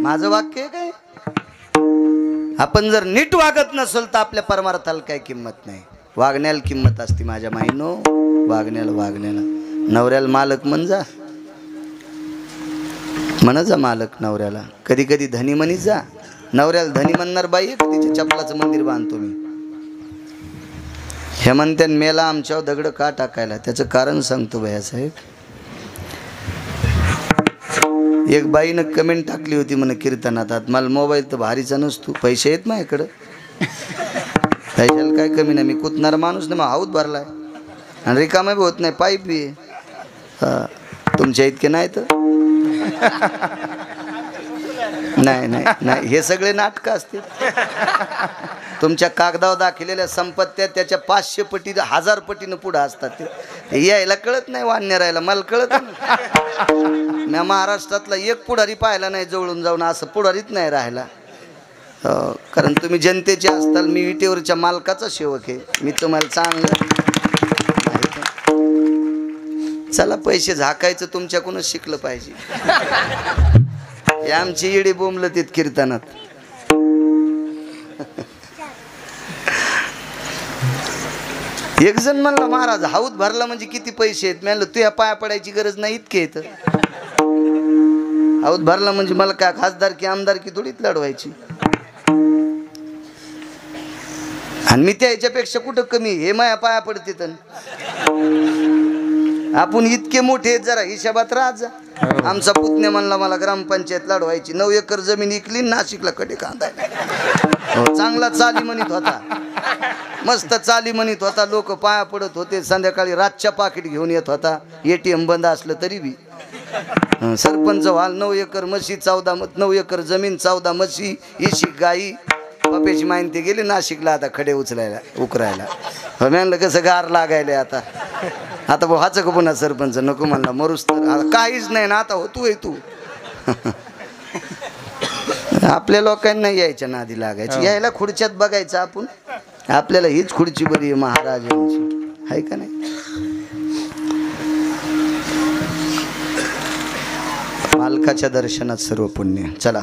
माझं वाक्य काय. आपण जर नीट वागत नसेल तर आपल्या परमार्थाला काय किंमत नाही. वागण्याला किंमत असते माझ्या माईनो. वागण्याला नवऱ्याला मालक म्हणजा म्हणा मालक नवऱ्याला. कधी कधी धनी म्हणी जा. नवऱ्याला धनी म्हणणार बाई आहे का तिच्या चपलाचं मंदिर बांधतो मी. हे म्हणते मेला आमच्यावर दगड का टाकायला. त्याचं कारण सांगतो भैयासाहेब. एक बाईनं कमेंट टाकली होती म्हणे कीर्तनात. मला मोबाईल तर भारीचा नसतो. पैसे येत माझ्याकडं. पैशाला काय कमी नाही. मी कुतणारा माणूस नाही. मग हाऊत भरलाय आणि रिकामा बी होत नाही. पाईप बी तुमच्या इतके नाही तर नाही नाही नाही. हे सगळे नाटकं असतील. तुमच्या कागदावर दाखवलेल्या संपत्त्या त्याच्या 500 पटी 1000 पटीनं पुढं असतात. ते यायला कळत नाही. वान्य राहायला मला कळत नाही. मी महाराष्ट्रातला एक पुढारी पाहिला नाही जवळून जाऊन. असं पुढारीच नाही राहायला. कारण तुम्ही जनतेचे असताल. मी विटेवरच्या मालकाचा सेवक आहे. मी तुम्हाला चांगलं चला पैसे झाकायचं तुमच्याकडूनच शिकलं पाहिजे. हे आमची येडी बोंबलं तित कीर्तनात. एक जण म्हणला महाराज हाऊत भरला म्हणजे किती पैसे आहेत. मी म्हणलं तुझ्या पाया पडायची गरज नाही इतके येत. हाऊत भरला म्हणजे मला काय खासदारकी आमदारकी थोडीच लढवायची. आणि मी त्या ह्याच्यापेक्षा कुठं कमी. हे माया पाया पडते तर आपण इतके मोठे आहेत. जरा हिशोबात राहा जा. आमचा पुतण्या म्हणला मला ग्रामपंचायत लढवायची. 9 एकर जमीन इकली. नाशिकला कडे कांदायला. चांगला चाली म्हणत होता. मस्त चाली म्हणत होता. लोक पाया पडत होते. संध्याकाळी रातच्या पाकिट घेऊन येत होता. ATM बंद असलं तरी बी. सरपंच व्हाल. 9 एकर म्हशी 9 एकर जमीन 14 म्हशी 80 गाई. पप्याची माहिती गेली नाशिकला आता खडे उचलायला उकरायला. म्हणलं कसं गार लागायला आता. आता भाऊ हाच का पुन्हा सरपंच नको म्हणला. मरूस तर काहीच नाही ना. आता होतो आहे तू. आपल्या लोकांना यायच्या नादी लागायची. यायला खुर्च्यात बघायचं आपण. आपल्याला हीच खुर्ची बरी आहे महाराजांची. आहे का नाही. मालकाच्या दर्शनात सर्व पुण्य. चला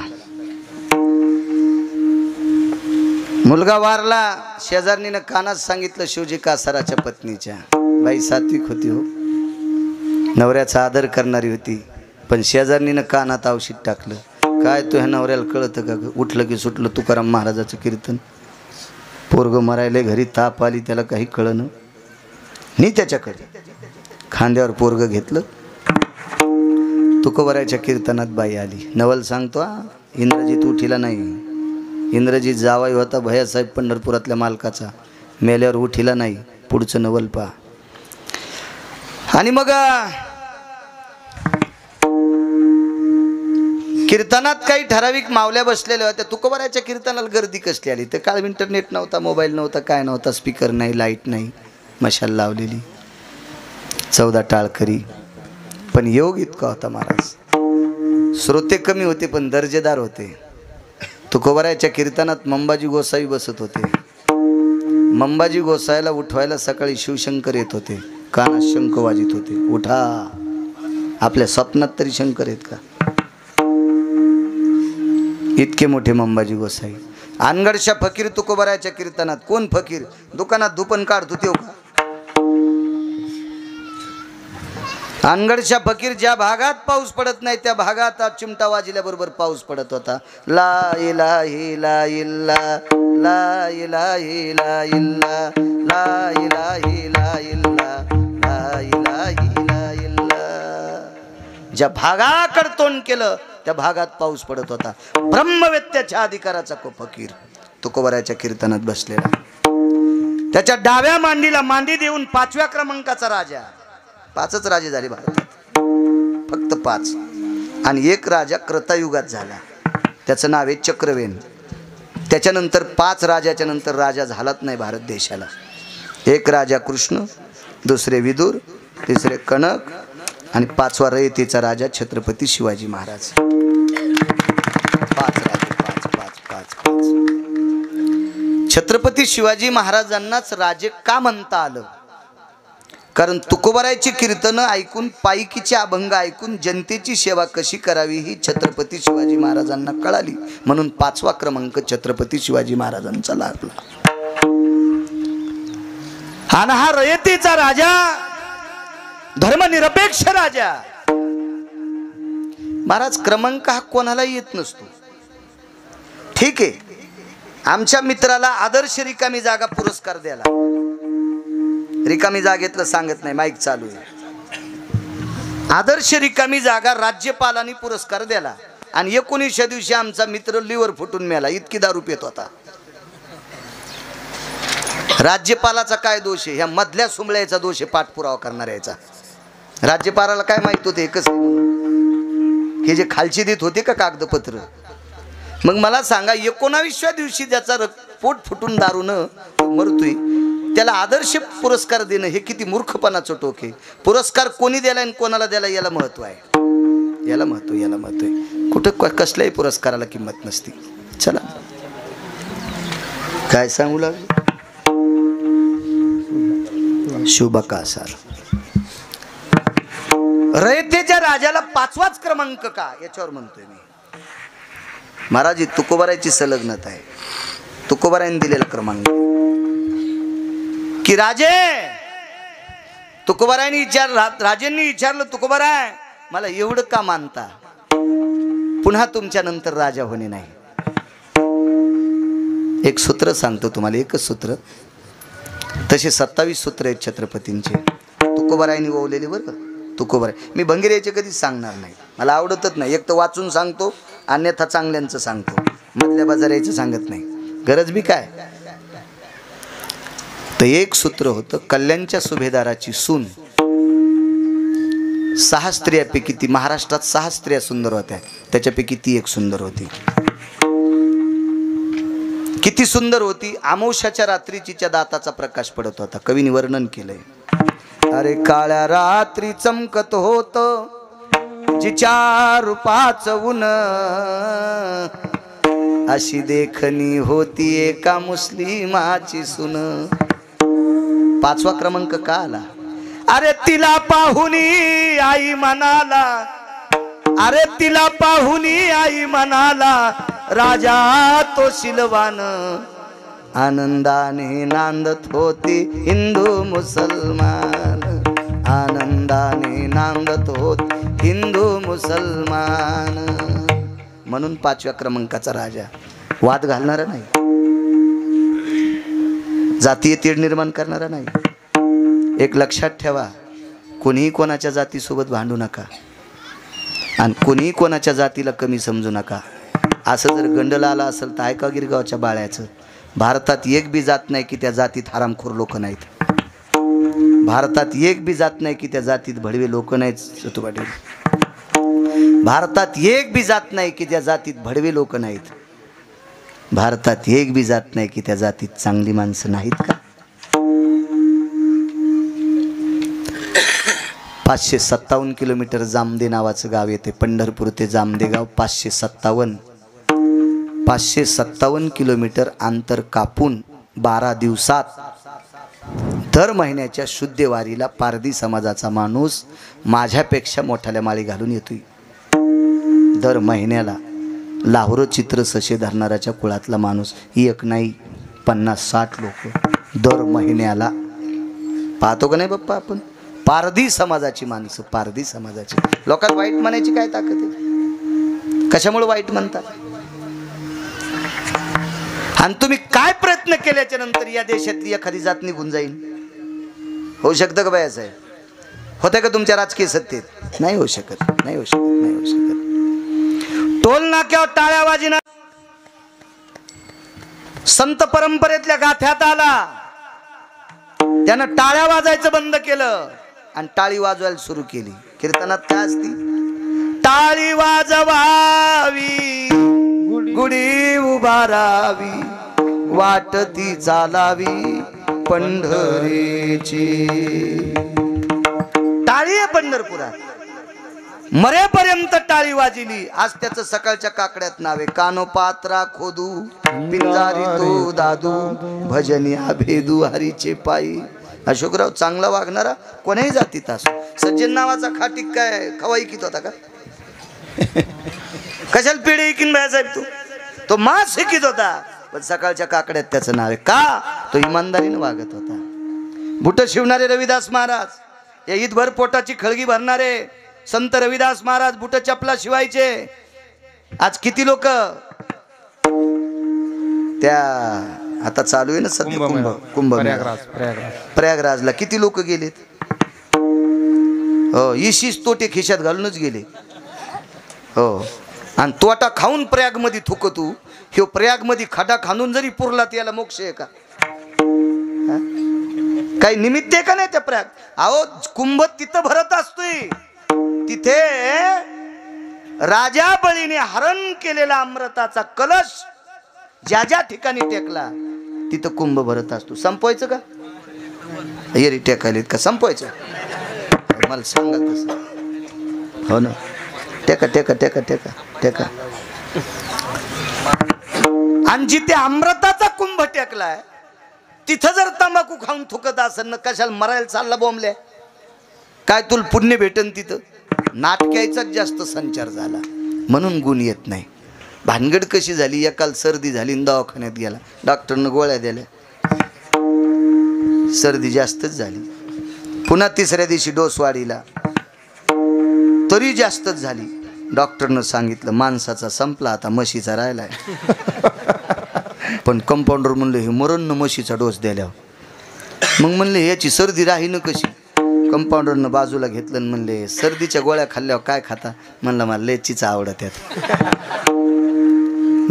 मुलगा वारला. शेजारणीनं कानात सांगितलं शिवजी कासाराच्या पत्नीच्या. बाई सात्विक होती हो. नवऱ्याचा आदर करणारी होती. पण शेजारणीनं कानात औषध टाकलं. काय तो ह्या नवऱ्याला कळतं का. उठलं की सुटलं तुकाराम महाराजाचं कीर्तन. पोरग मरायले घरी ताप आली. त्याला काही कळलं नाही. त्याच्याकडे खांद्यावर पोरग घेतलं. तुकोबराच्या कीर्तनात बाई आली. नवल सांगतो इंद्रजीत उठीला नाही. इंद्रजीत जावाई होता भैयासाहेब पंढरपुरातल्या मालकाचा. मेल्यावर उठीला नाही. पुढचं नवल पहा. आणि मग कीर्तनात काही ठराविक मावल्या बसलेल्या होत्या. तुकोबराच्या कीर्तनाला गर्दी कसली आली. ते काळ इंटरनेट नव्हता. मोबाईल नव्हता. काय नव्हता. स्पीकर नाही. लाईट नाही. मशाल लावलेली. 14 टाळकरी. पण योग इतका होता महाराज. श्रोते कमी होते पण दर्जेदार होते. तुकोबराच्या कीर्तनात मंबाजी गोसावी बसत होते. मंबाजी गोसायला उठवायला सकाळी शिवशंकर येत होते, कानात शंख वाजित होते, उठा. आपल्या स्वप्नात तरी शंकर आहेत का? इतके मोठे मंबाजी गोसाई. अनगडशा फकीर तुकोबाराच्या कीर्तनात. कोण फकीर? दुकानात दुपन काढतो तेव का? अनगडशा फकीर ज्या भागात पाऊस पडत नाही त्या भागात चिमटा वाजल्याबरोबर पाऊस पडत होता. ला इलाही ला इल्ला, ला इलाही ला इल्ला, ला इलाही ला इल्ला, ला इलाही ला इल्ला. ज्या भागाकडे तोंड केलं त्या भागात पाऊस पडत होता. ब्रह्मवेत्याच्या अधिकाराचा फकीर तुकोबाराच्या कीर्तनात बसलेला. त्याच्या डाव्या मांडीला मांडी देऊन 5व्या क्रमांकाचा राजा. 5च राजे झाले भारतात, फक्त 5. आणि एक राजा कृतायुगात झाला, त्याचं नाव आहे चक्रवेन. त्याच्यानंतर 5 राजाच्या नंतर राजा झालाच नाही भारत देशाला. एक राजा कृष्ण, दुसरे विदुर, तिसरे कनक आणि 5वा रयतेचा राजा छत्रपती शिवाजी महाराज. 5 राजे, 5. छत्रपती शिवाजी महाराजांनाच राजे का म्हणता आलं? कारण तुकोबारायची कीर्तनं ऐकून, पायकीचे अभंग ऐकून जनतेची सेवा कशी करावी ही छत्रपती शिवाजी महाराजांना कळाली. म्हणून 5वा क्रमांक छत्रपती शिवाजी महाराजांचा लागला. आणि हा रयतेचा राजा, धर्मनिरपेक्ष राजा. महाराज, क्रमांक हा कोणाला येत नसतो. ठीक आहे, आमच्या मित्राला आदर्श रिकामी जागा पुरस्कार द्याला. रिकामी जागेतलं सांगत नाही, माईक चालू आहे. आदर्श रिकामी जागा राज्यपालांनी पुरस्कार द्याला. आणि 19व्या दिवशी आमचा मित्र लिव्हर फुटून मेला, इतकी दारू पित होता. राज्यपालाचा काय दोष आहे? ह्या मधल्या सुमळ्याचा दोष आहे, पाठपुरावा करणाऱ्याचा. राज्यपालाला काय माहित होते एकच हे जे खालची देत होते का कागदपत्र. मग मला सांगा, 19व्या दिवशी ज्याचा पोट फुटून दारून मरतोय त्याला आदर्श पुरस्कार देणं हे किती मूर्खपणाचं टोक आहे. पुरस्कार कोणी द्याला आणि कोणाला द्याला याला महत्व आहे. याला महत्व आहे. कुठं कसल्याही पुरस्काराला किंमत नसते. चला, काय सांगू लागलो? शुभकासार. रयतेच्या राजाला 5वाच क्रमांक का, याच्यावर म्हणतोय मी. महाराज, तुकोबारायची संलग्नता आहे. तुकोबारायने दिलेला क्रमांक की राजे, तुकोबारायने राजेंनी विचारलं, तुकोबाराय मला एवढं का मानता? पुन्हा तुमच्या नंतर राजा होणे नाही. एक सूत्र सांगतो तुम्हाला, एकच सूत्र. तसे 27 सूत्र आहेत छत्रपतींचे, तुकोबारायने ओवलेले बरं. तुकोबाराय, मी भंगेरीचे कधीच सांगणार नाही, मला आवडतच नाही. एक तर वाचून सांगतो, अन्यथा चांगल्यांचं सांगतो, मधल्या बाजाराचं सांगत नाही. गरज बी काय. तर एक सूत्र होतं, कल्याणच्या सुभेदाराची सून. 6 स्त्रियापैकी ती, महाराष्ट्रात 6 स्त्रिया सुंदर होत्या, त्याच्यापैकी ती एक सुंदर होती. किती सुंदर होती? अमावस्याच्या रात्री तिच्या दाताचा प्रकाश पडत होता. कवीने वर्णन केलंय. अरे काळ्या रात्री चमकत होत जिच्या रूपाचं ऊन, अशी देखणी होती एका मुस्लिमाची सून. 5वा क्रमांक का आला? अरे तिला पाहुनी आई म्हणाला, अरे तिला पाहुनी आई म्हणाला, राजा तो शिलवान. आनंदाने नांदत होती हिंदू मुसलमान, आनंदाने नांदत होत हिंदू मुसलमान. म्हणून 5व्या क्रमांकाचा राजा. वाद घालणारा नाही, जातीय तीड निर्माण करणारा नाही. एक लक्षात ठेवा, कोणीही कोणाच्या जातीसोबत भांडू नका आणि कोणीही कोणाच्या जातीला कमी समजू नका. असं जर गंडला आला असेल तर ऐका गिरगावच्या बाळ्याचं. भारतात एक बी जात नाही की त्या जातीत हरामखोर लोक नाहीत. भारतात एक बी जात नाही की त्या जातीत भडवे लोक नाहीत. सतुपाटील, भारतात एक बी जात नाही की त्या जातीत भडवे लोक नाहीत. भारतात एक बी जात नाही की त्या जातीत चांगली माणसं नाहीत का? 557 किलोमीटर जामदे नावाचं गाव येते. पंढरपूर ते जामदे गाव 557 किलोमीटर अंतर कापून 12 दिवसात दर महिन्याच्या शुद्ध वारीला पारधी समाजाचा माणूस माझ्यापेक्षा मोठ्याल्या माळी घालून येतोय. दर महिन्याला लाहोर चित्र सशे धरणाऱ्याच्या कुळातला माणूस, एक नाही 50-60 लोक दर महिन्याला. पाहतो का नाही बाप्पा आपण? पारधी समाजाची माणसं, पारधी समाजाची. लोकांना वाईट म्हणायची काय ताकद आहे? कशामुळे वाईट म्हणतात? आणि तुम्ही काय प्रयत्न केल्याच्या नंतर या देशातली एखादी जात निघून जाईल? होऊ शकतं का बाया साहेब? होतं का तुमच्या राजकीय सत्तेत? नाही होऊ शकत, नाही होऊ शकत, नाही होऊ शकत. टोल नाक्यावर टाळ्या वाजिना संत परंपरेतल्या गाथ्यात आला, त्यानं टाळ्या वाजायचं बंद केलं आणि टाळी वाजवायला सुरू केली. कीर्तनात काय असती? टाळी वाजवावी, गुढी उभारावी, वाट ती चालावी पंढरीची. टाळी आहे पंढरपुरात, मरेपर्यंत टाळी वाजिली. आज त्याचं सकाळच्या काकड्यात नावे, कानोपात्रा खोदू पिंजारी तो दादू, भजनिया भेदू हरीचे पायी. अशोकराव चांगला वागणारा कोणाही जातीत असो. सज्जन नावाचा खाटीक काय खवाई कित होता का? कशाला पिढी इकीन बाया साहेब? तो मास शिकित होता, पण सकाळच्या काकड्यात त्याचं नाव आहे. का? तो इमानदारीने वागत होता. बुट शिवणारे रविदास महाराज, या ईदभर पोटाची खळगी भरणारे संत रविदास महाराज बुट चपला शिवायचे. आज किती लोक त्या आता चालू आहे ना सध्या कुंभ प्रयागराजला किती लोक गेलेत? हो, इशीच तोटे खिशात घालूनच गेले. हो, आणि तोटा खाऊन प्रयाग मध्ये थुक तू. ह्यो प्रयाग मध्ये खडा खांदून जरी पुरला त्याला मोक्ष आहे का? काही निमित्त आहे का नाही त्या प्रयाग? अहो, कुंभ तिथं भरत असतोय, तिथे राजा बळीने हरण केलेला अमृताचा कलश ज्या ज्या ठिकाणी टेकला तिथं कुंभ भरत असतो. संपवायचं का? येरी टेकायला का संपवायचं? मला सांगा तसं. हो ना, टेका टेका टेका टेका टेका. आणि जिथे अमृताचा कुंभ टेकलाय तिथं जर तंबाखू खाऊन थुकत असेल ना, कशाला मरायला चालला बोंबल्या? काय तुला पुण्य भेटन तिथं? नाटकायचाच जास्त संचार झाला म्हणून गुण येत नाही. भानगड कशी झाली? एकाल सर्दी झाली, दवाखान्यात गेला, डॉक्टरनं गोळ्या दिल्या, सर्दी जास्तच झाली. पुन्हा तिसऱ्या दिवशी डोस वाढीला, तरी जास्तच झाली. डॉक्टरनं सांगितलं माणसाचा संपला, आता म्हशीचा राहिलाय. पण कंपाऊंडर म्हणलं हे मरण म्हशीचा डोस द्यायला. मग म्हणले याची सर्दी राहीन कशी? कंपाऊंडरनं बाजूला घेतलं आणि म्हणले सर्दीच्या गोळ्या खाल्ल्यावर काय खाता? म्हणलं मला लेचीच आवडत यात.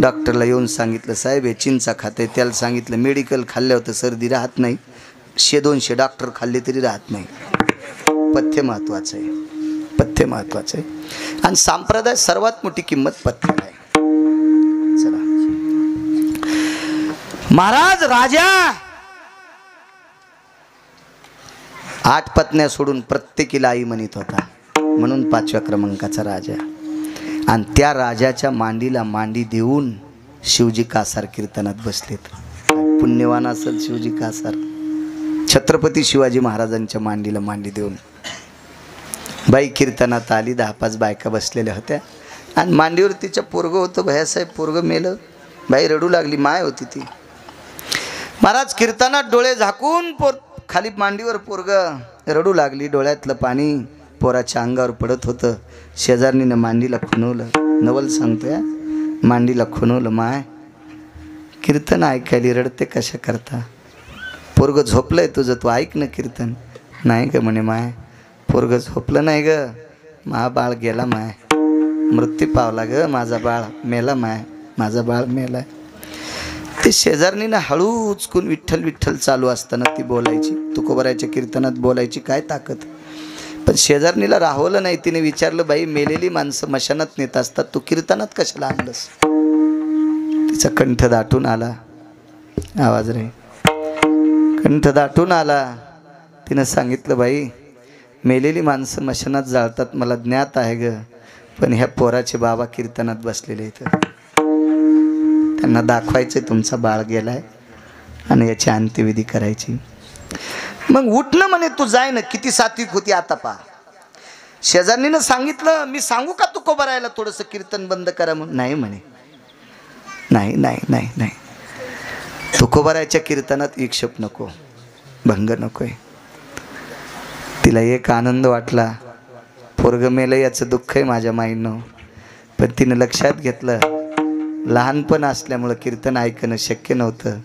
डॉक्टरला येऊन सांगितलं साहेब हे चिंचा खाते. त्याला सांगितलं मेडिकल खाल्ल्यावर तर सर्दी राहत नाही, 100-200 डॉक्टर खाल्ले तरी राहत नाही. पथ्य महत्वाचं आहे, पथ्य महत्वाचं आहे. आणि संप्रदाय सर्वात मोठी किंमत पथ्याला आहे. चला, महाराज राजा 8 पत्न्या सोडून प्रत्येकीला आई म्हणत होता, म्हणून 5व्या क्रमांकाचा राजा. आणि त्या राजाच्या मांडीला मांडी देऊन शिवजी कासार कीर्तनात बसलेत. पुण्यवान असेल शिवजी कासार. छत्रपती शिवाजी महाराजांच्या मांडीला मांडी देऊन बाई कीर्तनात आली. 10-5 बायका बसलेल्या होत्या आणि मांडीवर तिच्या पोरगं होतं. भैयासाहेब पोरगं मेलं. बाई रडू लागली, माय होती ती. महाराज कीर्तनात डोळे झाकून खाली मांडीवर पोरगं रडू लागली. डोळ्यातलं पाणी पोराच्या अंगावर पडत होतं. शेजारणीनं मांडीला खुणवलं. नवल सांगतोय, मांडीला खुणवलं, माय कीर्तन ऐकायली रडते कशा करता? पोरगं झोपलंय तुझं, तू ऐक ना कीर्तन. नाही ग म्हणे माय, पोरगं झोपलं नाही ग, मा बाळ गेला माय, मृत्यू पावला ग, माझा बाळ मेला माय, माझा बाळ मेला. ते शेजारणीनं हळू उचकून विठ्ठल विठ्ठल चालू असताना ती बोलायची. तुकोबराच्या कीर्तनात बोलायची काय ताकद. पण शेजारणीला राहवलं नाही. तिने विचारलं, बाई मेलेली माणसं मशानात नेत असतात, तू कीर्तनात कशाला आणलंस? तिचा कंठ दाटून आला. आवाज रे, कंठ दाटून आला. तिनं सांगितलं, बाई मेलेली माणसं मशानात जाळतात मला ज्ञात आहे ग, पण ह्या पोराचे बाबा कीर्तनात बसलेले इथं, त्यांना दाखवायचं तुमचा बाळ गेलाय आणि याची अंत्यविधी करायची. मग उठणं म्हणे तू जाय ना. किती सात्विक होती आता पा. शेजारणीनं सांगितलं मी सांगू का तुकोबारायला थोडंसं कीर्तन बंद करा म्हणून. नाही म्हणे, नाही नाही नाही नाही, तुकोबारायच्या कीर्तनात विक्षेप नको, भंग नकोय. तिला एक आनंद वाटला, पोरग मेलं याचं दुःख आहे माझ्या माईनं. पण तिनं लक्षात घेतलं लहानपण असल्यामुळं कीर्तन ऐकणं शक्य नव्हतं.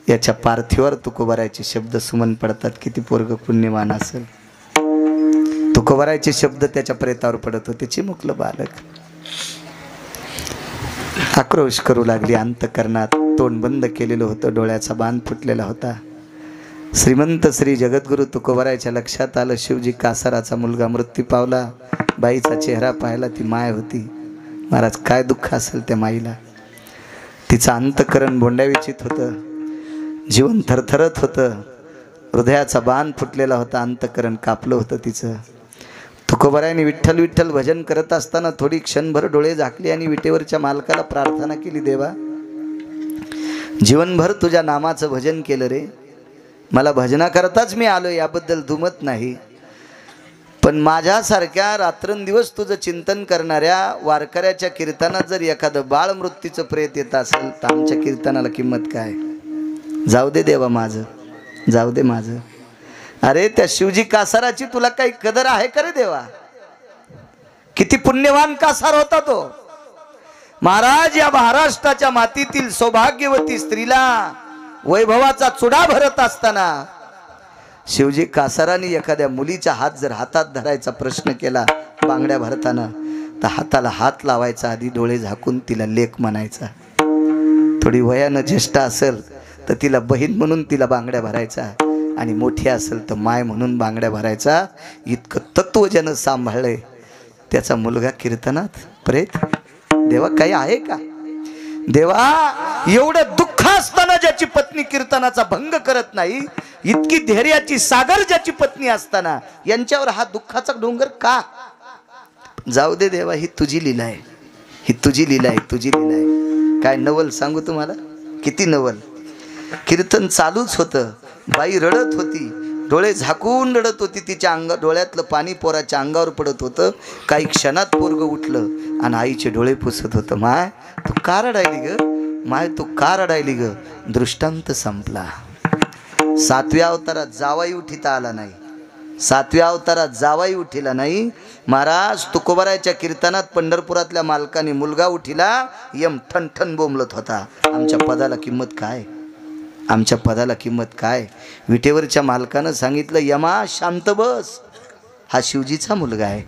याच्या पार्थिवावर तुकोबारायचे शब्द सुमन पडतात. किती पोरग पुण्यवान असेल. तुकोबारायचे शब्द त्याच्या प्रेतावर पडत होते. चिमुकलं बालक. आक्रोश करू लागली अंतकरणात. तोंड बंद केलेलं होतं, डोळ्याचा बांध फुटलेला होता. श्रीमंत श्री जगद्गुरु तुकोबारायच्या लक्षात आलं शिवजी कासाराचा मुलगा मृत्यू पावला. बाईचा चेहरा पाहायला ती माय होती. महाराज काय दुःख असेल त्या माईला. तिचं अंतकरण बोंड्याविचित होतं, जीवन थरथरत होतं, हृदयाचा बाण फुटलेला होता, अंतकरण कापलं होतं तिचं. तुकोबारायने विठ्ठल विठ्ठल भजन करत असताना थोडी क्षणभर डोळे झाकले आणि विटेवरच्या मालकाला प्रार्थना केली. देवा, जीवनभर तुझ्या नामाचं भजन केलं रे. मला भजनाकरताच मी आलो, याबद्दल दुमत नाही. पण माझ्यासारख्या रात्रंदिवस तुझं चिंतन करणाऱ्या वारकऱ्याच्या कीर्तनात जर एखादं बाळ मृत्यूचं प्रेत येत असेल तर आमच्या कीर्तनाला किंमत काय. जाऊ दे देवा माझं, जाऊ दे माझं. अरे त्या शिवजी कासाराची तुला काही कदर आहे का रे देवा. किती पुण्यवान कासार होता तो. महाराज या महाराष्ट्राच्या मातीतील सौभाग्यवती स्त्रीला वैभवाचा चुडा भरत असताना शिवजी कासाराने एखाद्या मुलीचा हात जर हातात धरायचा प्रश्न केला बांगड्या भरताना, तर हाताला हात लावायचा आधी डोळे झाकून तिला लेक म्हणायचा. थोडी वयानं ज्येष्ठ असेल तर तिला बहीण म्हणून तिला बांगड्या भरायचा, आणि मोठी असेल तर माय म्हणून बांगड्या भरायचा. इतकं तत्व ज्यानं सांभाळलंय त्याचा मुलगा कीर्तनात प्रेत. देवा काही आहे का देवा. एवढं दुःख असताना ज्याची पत्नी कीर्तनाचा भंग करत नाही, इतकी धैर्याची सागर ज्याची पत्नी असताना यांच्यावर हा दुःखाचा डोंगर का. जाऊ दे देवा, ही तुझी लीला आहे, ही तुझी लीला आहे, तुझी लीला आहे. काय नवल सांगू तुम्हाला, किती नवल. कीर्तन चालूच होतं, बाई रडत होती, डोळे झाकून रडत होती. तिच्या डोळ्यातलं पाणी पोराच्या अंगावर पडत होतं. काही क्षणात पोरग उठलं आणि आईचे डोळे पुसत होतं. माय तू का रडायली ग, माय तू का रडायली ग. दृष्टांत संपला. 7व्या अवतारात जावाई उठिता आला नाही, 7व्या अवतारात जावाई उठिला नाही. महाराज तुकोबारायच्या कीर्तनात पंढरपुरातल्या मालकाने मुलगा उठिला, यम ठण ठण बोंबलत होता. आमच्या पदाला किंमत काय, आमच्या पदाला किंमत काय. विटेवरच्या मालकानं सांगितलं यमा शांत बस, हा शिवजीचा मुलगा आहे,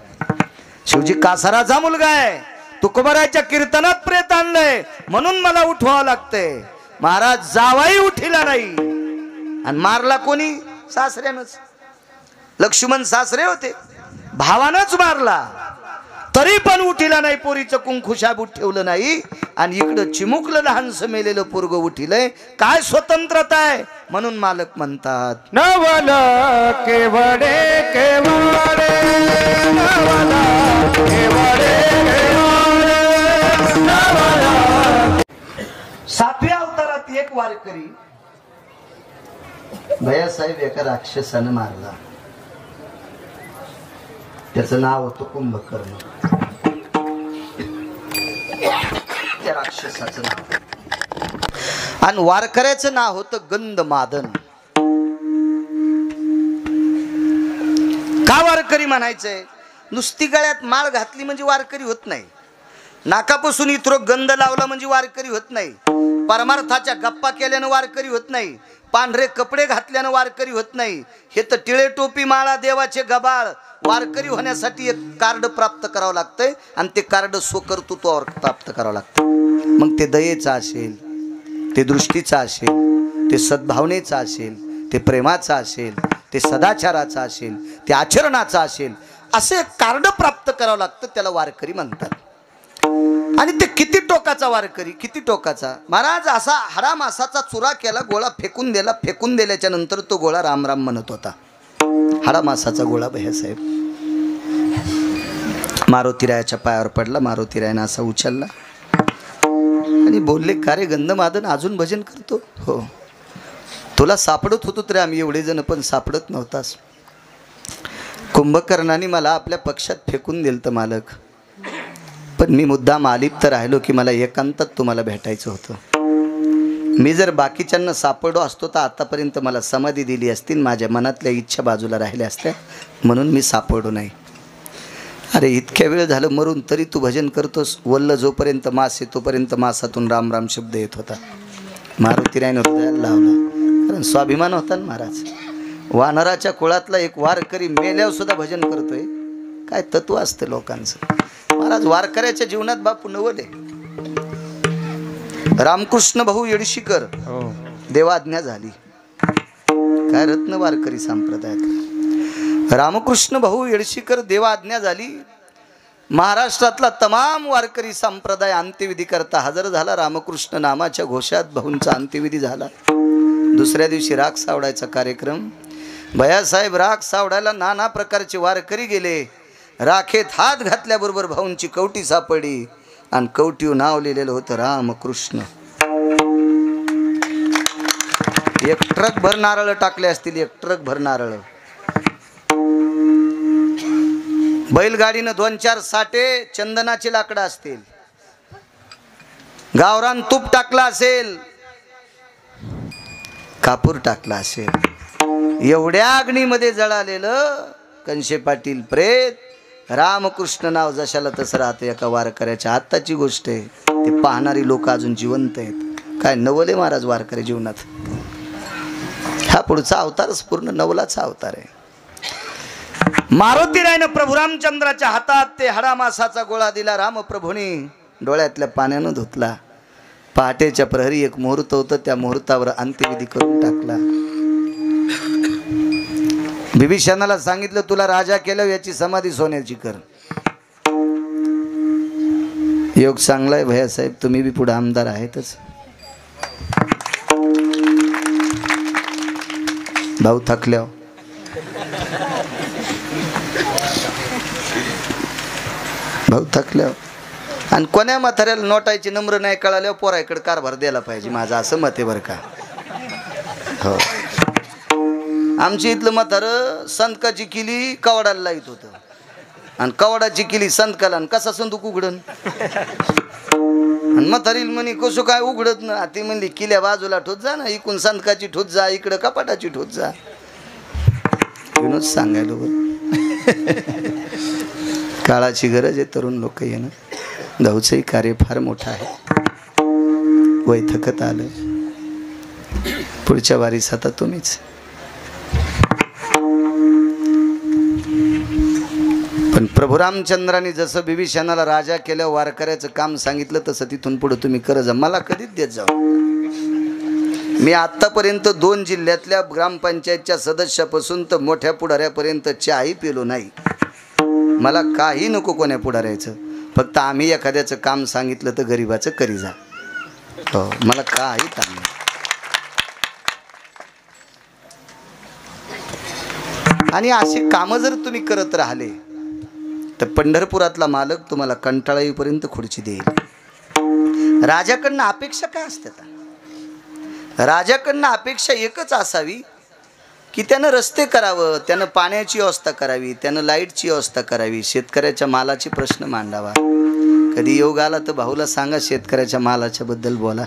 शिवजी कासाराचा मुलगा आहे. तुकोबारायच्या कीर्तनात प्रेत आणलंय म्हणून मला उठवावं लागतंय. महाराज जावाई उठिला नाही आणि मारला कोणी, सासऱ्यानंच. लक्ष्मण सासरे होते, भावानंच मारला, तरी पण उठिला नाही. पोरीचं कुंकू शाबूत ठेवलं नाही आणि इकडं चिमुकलं लहानसं मेलेलं पोरग उठिलंय. काय स्वतंत्रता आहे. म्हणून मालक म्हणतात नवल केवडे केवडे, नवल केवडे नवल. 7व्या अवतारात एक वारकरी भैयासाहेब एका राक्षसानं मारला. त्याचं नाव होतं कुंभकर्ण. त्या राक्षसाचं नाव. आणि वारकऱ्याचं नाव होतं गंधमादन. का वारकरी म्हणायचंय. नुसती गळ्यात माळ घातली म्हणजे वारकरी होत नाही, नाकापासून इथरो गंध लावला म्हणजे वारकरी होत नाही, परमार्थाच्या गप्पा केल्यानं वारकरी होत नाही, पांढरे कपडे घातल्यानं वारकरी होत नाही. हे तर टिळे टोपी माळा देवाचे गबाळ. वारकरी होण्यासाठी एक कार्ड प्राप्त करावं लागतंय आणि ते कार्ड स्वकर्तृत्वावर प्राप्त करावं लागतं. मग ते दयेचं असेल, ते दृष्टीचं असेल, ते सद्भावनेचं असेल, ते प्रेमाचं असेल, ते सदाचाराचं असेल, ते आचरणाचं असेल, असे कार्ड प्राप्त करावं लागतं. त्याला वारकरी म्हणतात. आणि ते किती टोकाचा वारकरी, किती टोकाचा. महाराज असा हाडा मासाचा चुरा केला, गोळा फेकून दिला. फेकून दिल्याच्या नंतर तो गोळा राम राम म्हणत होता. हाडा मासाचा गोळा भैयासाहेब. मारुतीरायाच्या पायावर पडला. मारुतीरायानं असा उचलला आणि बोलले का रे गंधमादन, अजून भजन करतो. हो. तुला सापडत होतो तरी आम्ही एवढे जण पण सापडत नव्हतास. कुंभकर्णाने मला आपल्या पक्षात फेकून दिलं तर मालक, पण मी मुद्दाम आलिप्त राहिलो की मला एकांतात तुम्हाला भेटायचं होतं. मी जर बाकीच्यांना सापडलो असतो तर आतापर्यंत मला समाधी दिली असती, माझ्या मनातल्या इच्छा बाजूला राहिल्या असत्या, म्हणून मी सापडलो नाही. अरे इतक्या वेळ झालं मरून तरी तू भजन करतोस. वल्ल जोपर्यंत मास आहे तोपर्यंत मासातून राम राम शब्द येत होता. मारुतीरायनं हृदयाला लावला, कारण स्वाभिमान होता ना महाराज. वानराच्या कुळातला एक वारकरी मेल्यावर सुद्धा भजन करतोय, काय तत्व असतं लोकांचं. महाराज वारकऱ्याच्या जीवनात बापू नवले. रामकृष्ण भाऊ येडशीकर देवाज्ञा झाली, काय रत्न वारकरी संप्रदायात. रामकृष्ण भाऊ येडशीकर देवाज्ञा झाली. महाराष्ट्रातला तमाम वारकरी संप्रदाय अंत्यविधी करता हजर झाला. रामकृष्ण नामाच्या घोषात भाऊंचा अंत्यविधी झाला. दुसऱ्या दिवशी राख सावडायचा कार्यक्रम. भैयासाहेब राख सावडायला नाना प्रकारचे वारकरी गेले. राखेत हात घातल्याबरोबर भाऊंची कवटी सापडली आणि कवटीवर नाव लिहिलेलं होतं रामकृष्ण. एक ट्रक भर नारळ टाकले असतील, एक ट्रक भर नारळ. बैलगाडीनं 2-4 साठे चंदनाचे लाकडं असतील. गावरान तूप टाकला असेल, कापूर टाकला असेल. एवढ्या अग्नीमध्ये जळालेलं कंशे पाटील प्रेत रामकृष्ण नाव जशाला तसं राहतं एका वारकऱ्याच्या. आत्ताची गोष्ट आहे, ते पाहणारी लोक अजून जिवंत आहेत. काय नवले महाराज वारकरी जीवनात. हा पुढचा अवतारच पूर्ण नवलाचा अवतार आहे. मारुतीरायनं प्रभू रामचंद्राच्या हातात ते हाडामासाचा गोळा दिला. रामप्रभूंनी डोळ्यातल्या पाण्यानं धुतला. पहाटेच्या प्रहरी एक मुहूर्त होतं, त्या मुहूर्तावर अंत्यविधी करून टाकला. बिभीषणाला सांगितलं तुला राजा केलं, याची समाधी सोन्याची कर. योग चांगलाय भैयासाहेब, तुम्ही बी पुढे आमदार आहेतच. भाऊ थकल्यावर भाऊ थकल्यावर आणि कोण्या म्हाताऱ्याला नोटायची नम्र नाही कळाल्यावर पोराकडे कारभार द्यायला पाहिजे, माझं असं मत आहे बरं का. हो, आमच्या इथलं म्हातारं संतकाची किली कवडाला लाईत होतं आणि कवडाची किली संतकाला, आणि कसा संदूक उघडन. आणि म्हातारील म्हणे कसं काय उघडत ना. ती म्हणली किल्या बाजूला ठोत जा ना, इकडून संतकाची ठोत जा, इकडं कपाटाची ठोत जा. विनोद सांगायला बरं. काळाची गरज आहे, तरुण लोक येणं. भाऊचंही कार्य फार मोठं आहे. वय थकत आलं. पुढच्या वारीस आता तुम्हीच. पण प्रभू रामचंद्राने जसं बिभीषणाला राजा केलं, वारकऱ्याचं काम सांगितलं, तसं तिथून पुढे तुम्ही करत जा. मला कधीच देत जाऊ. मी आत्तापर्यंत 2 जिल्ह्यातल्या ग्रामपंचायतच्या सदस्यापासून तर मोठ्या पुढाऱ्यापर्यंत चहाही पिलो नाही. मला काही नको कोण्या पुढाऱ्याचं, फक्त आम्ही एखाद्याचं काम सांगितलं तर गरिबाचं करी जा. हो, मला काही काम नाही. आणि अशी कामं जर तुम्ही करत राहिले तर पंढरपुरातला मालक तुम्हाला कंटाळा येईपर्यंत खुर्ची देईल. राजाकडनं अपेक्षा काय असतात? राजाकडनं अपेक्षा एकच असावी की त्यानं रस्ते करावं, त्यानं पाण्याची व्यवस्था करावी, त्यानं लाईटची व्यवस्था करावी, शेतकऱ्याच्या मालाचे प्रश्न मांडावा. कधी योग आला तर भाऊला सांगा शेतकऱ्याच्या मालाच्या बद्दल बोला.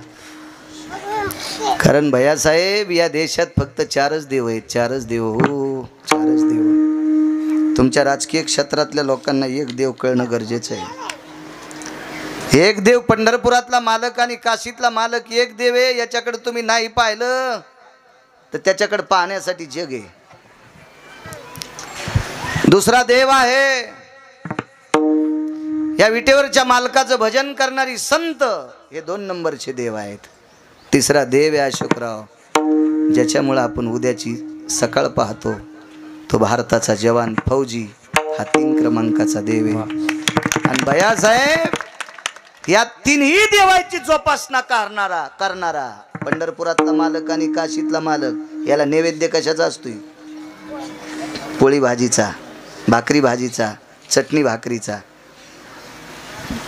कारण भैयासाहेब, या देशात फक्त 4च देव आहेत. 4च देव. हो, 4च देव. तुमच्या राजकीय क्षेत्रातल्या लोकांना एक देव कळणं गरजेचं आहे. एक देव पंढरपुरातला मालक आणि काशीतला मालक एक देव आहे. याच्याकडे तुम्ही नाही पाहिलं तर त्याच्याकडे पाहण्यासाठी जग आहे. दुसरा देव आहे या विटेवरच्या मालकाचं भजन करणारी संत, हे 2 नंबरचे देव आहेत. तिसरा देव आहे अशोकराव, ज्याच्यामुळे आपण उद्याची सकाळ पाहतो. तो भारताचा जवान फौजी, हा 3 क्रमांकाचा देव आहे. आणि भैयासाहेब, या 3ही देवाची जोपासना करणारा पंढरपुरातला मालक आणि काशीतला मालक, याला नैवेद्य कशाचा असतोय? पोळी भाजीचा, भाकरी भाजीचा, चटणी भाकरीचा.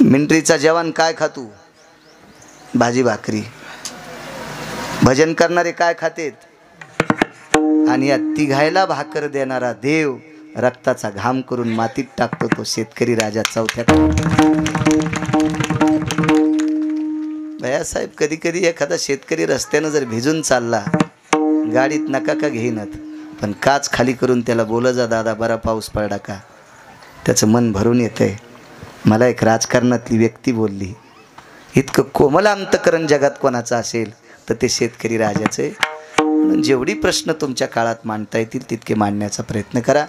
मिलिटरीचा जवान काय खातो? भाजी भाकरी. भजन करणारे काय खातेत? आणि या तिघायला भाकर देणारा देव रक्ताचा घाम करून मातीत टाकतो तो शेतकरी राजा चौथ्या. भैयासाहेब, कधी कधी एखादा शेतकरी रस्त्यानं जर भिजून चालला, गाडीत नका का घेईनत, पण काच खाली करून त्याला बोला जा, दादा बरा पाऊस पडला का, त्याचं मन भरून येतंय. मला एक राजकारणातली व्यक्ती बोलली, इतकं कोमल अंतकरण जगात कोणाचं असेल तर ते शेतकरी राजाचं आहे. म्हणून जेवढी प्रश्न तुमच्या काळात मांडता येतील तितके मांडण्याचा प्रयत्न करा.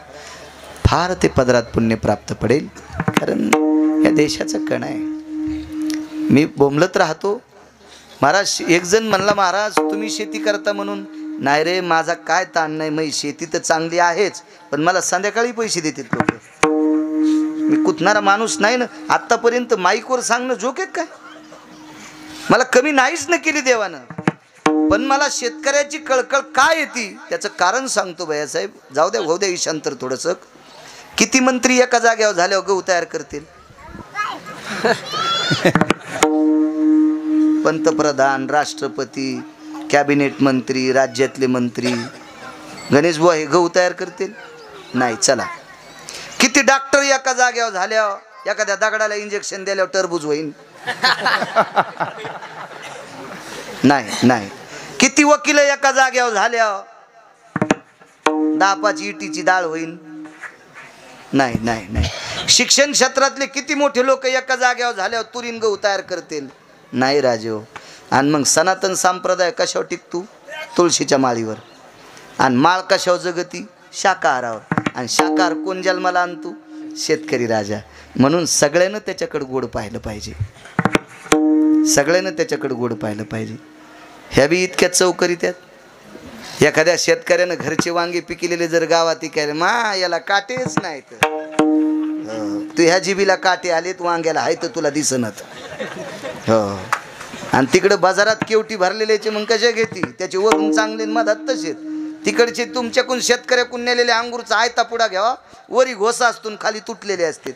फार ते पदरात पुण्य प्राप्त पडेल, कारण या देशाचं कण आहे. मी बोंबलत राहतो. महाराज, एक जण म्हणला, महाराज तुम्ही शेती करता म्हणून. नाही रे, माझा काय ताण नाही, मग शेती तर चांगली आहेच, पण मला संध्याकाळी पैसे देतात लोक. मी कुठणारा माणूस नाही ना. आत्तापर्यंत माईकवर सांगणं जोक आहे काय? मला कमी नाहीच न केली देवानं, पण मला शेतकऱ्याची कळकळ काय येते त्याचं कारण सांगतो भैयासाहेब. जाऊ द्या, होऊ द्या ईशांतर थोडंसं. किती मंत्री एका जाग्यावर झाल्यावर गहू तयार करतील? पंतप्रधान, राष्ट्रपती, कॅबिनेट मंत्री, राज्यातले मंत्री, गणेश बुवा हे गहू तयार करतील? नाही. चला, किती डॉक्टर एका जाग्यावर झाल्यावर एखाद्या दगडाला इंजेक्शन दिल्यावर टरबूज होईल? नाही नाही. किती वकील एका जाग्यावर झाल्यावर 10-5 इटीची डाळ होईल? नाही नाही नाही. शिक्षण क्षेत्रातले किती मोठे लोक एका जाग्यावर झाल्यावर तुरीन गहू तयार करतील? नाही राजेहो. आणि मग सनातन संप्रदाय कशावर टिकतो? तुळशीच्या माळीवर. आणि माळ कशावर जगती? शाकाहारावर. आणि शाकाहार कोण जन्माला आणतो? शेतकरी राजा. म्हणून सगळ्यांना त्याच्याकडे गोड पाहिलं पाहिजे, सगळ्यांना त्याच्याकडे गोड पाहिलं पाहिजे. ह्या बी इतक्या चौकरी त्यात. एखाद्या शेतकऱ्यानं घरचे वांगे पिकलेले जर गावात विकायला, मा याला काटेच नाहीत. तू ह्या जिबीला काटे आलेत, वांग्याला आहे तर तुला दिसनत. हो. आणि तिकडं बाजारात केवटी भरलेल्याचे मग कशा घेती? त्याचे वरून चांगले मधात तसेच. तिकडचे तुमच्याकडून शेतकऱ्याकडून नेलेले अंगूरचा आयता पुडा घ्यावा, वरी घोसा असतून खाली तुटलेले असते.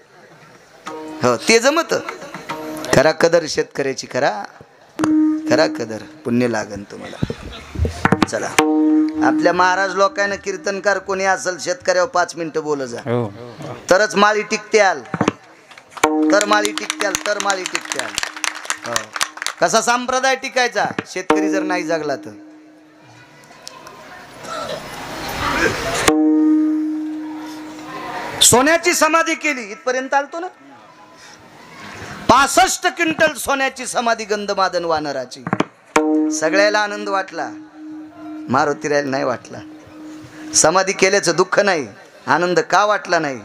हो, ते जमत. खरा कदर शेतकऱ्याची, खरा खरा कदर. पुण्य लागन तुम्हाला. चला, आपल्या महाराज लोकांना कीर्तनकार कोणी असेल शेतकऱ्यावर 5 मिनिटं बोल जा, तरच माळी टिकत्याल, तर माळी टिकत्याल, तर माळी टिकत्याल. हो. कसा संप्रदाय टिकायचा शेतकरी जर नाही जगला तर? सोन्याची समाधी केली, इथपर्यंत आलतो ना. 65 क्विंटल सोन्याची समाधी गंधमादन वानराची. सगळ्याला आनंद वाटला, मारुतीरायला नाही वाटला. समाधी केल्याचं दुःख नाही, आनंद का वाटला नाही?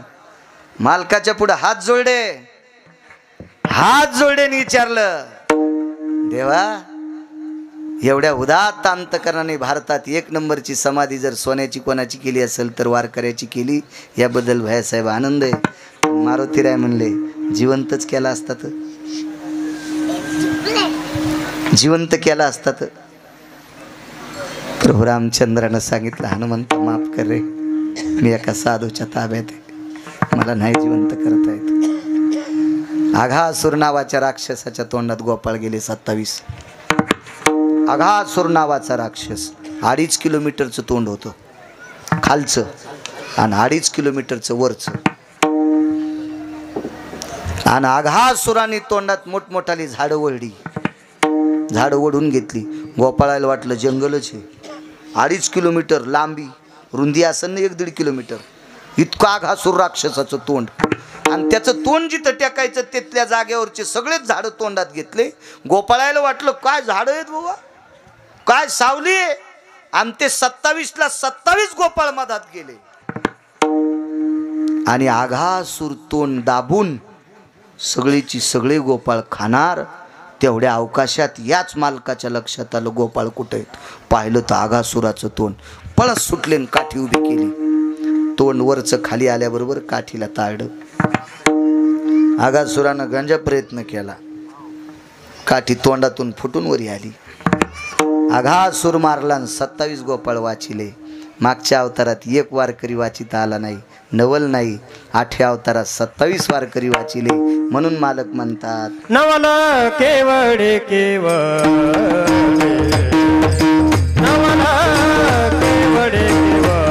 मालकाच्या पुढे हात जोडल्याने विचारलं, देवा एवढ्या उदात्त अंतकरणाने भारतात 1 नंबरची समाधी जर सोन्याची कोणाची केली असेल तर वारकऱ्याची केली, याबद्दल भैयासाहेब आनंद आहे. मारुतीराय म्हणले, जिवंतच केला असता तर, जिवंत केला असता तर. प्रभू रामचंद्रानं सांगितलं, हनुमंत माफ कर रे, मी एका साधूच्या ताब्यात आहे, मला नाही जिवंत करता येत. अघासुर नावाच्या राक्षसाच्या तोंडात गोपाळ गेले 27. अघासुर नावाचा राक्षस, 2.5 किलोमीटरचं तोंड होतं खालचं आणि 2.5 किलोमीटरचं वरचं. आणि अघासुराने तोंडात मोठमोठाली झाडं वळली, झाडं ओढून घेतली. गोपाळाला वाटलं जंगलच आहे. 2.5 किलोमीटर लांबी, रुंदी असेल ना 1-1.5 किलोमीटर, इतकं अघासुर राक्षसाचं तोंड. आणि त्याचं तोंड जिथं टेकायचं तिथल्या जागेवरचे सगळेच झाडं तोंडात घेतले. गोपाळाला वाटलं काय झाडं आहेत बाबा, काय सावली आहे. आणि ते 27ला 27 गोपाळ मधात गेले. आणि अघासुर तोंड दाबून सगळीची सगळे गोपाळ खाणार. तेवढ्या अवकाशात याच मालकाच्या लक्षात आलं गोपाळ कुठे आहेत. पाहिलं तर अघासुराचं तोंड. पळस सुटले, काठी उभी केली. तोंड वरचं खाली आल्याबरोबर काठीला ताळलं. अघासुरानं गंजा प्रयत्न केला, काठी तोंडातून फुटून वरी आली. अघासुर मारला, 27 गोपाळ वाचिले. मागच्या अवतारात 1 वारकरी वाचिता आला नाही, नवल नाही. 8व्या अवतारात 27 वारकरी वाचिले. म्हणून मालक म्हणतात, नवल केवडे केवळ, नवल केवडे केवळ.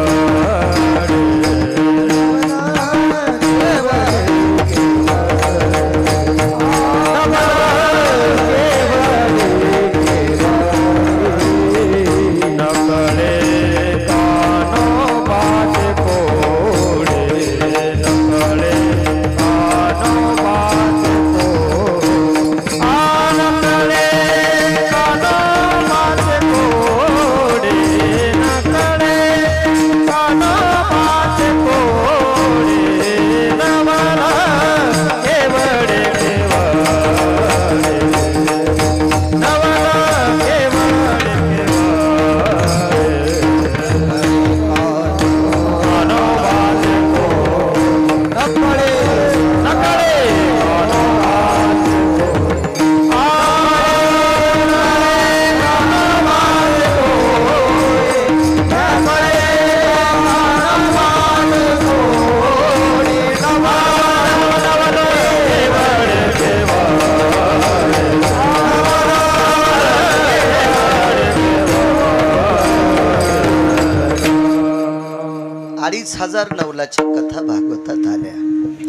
2,500 नवलाच्या कथा भागवतात आल्या.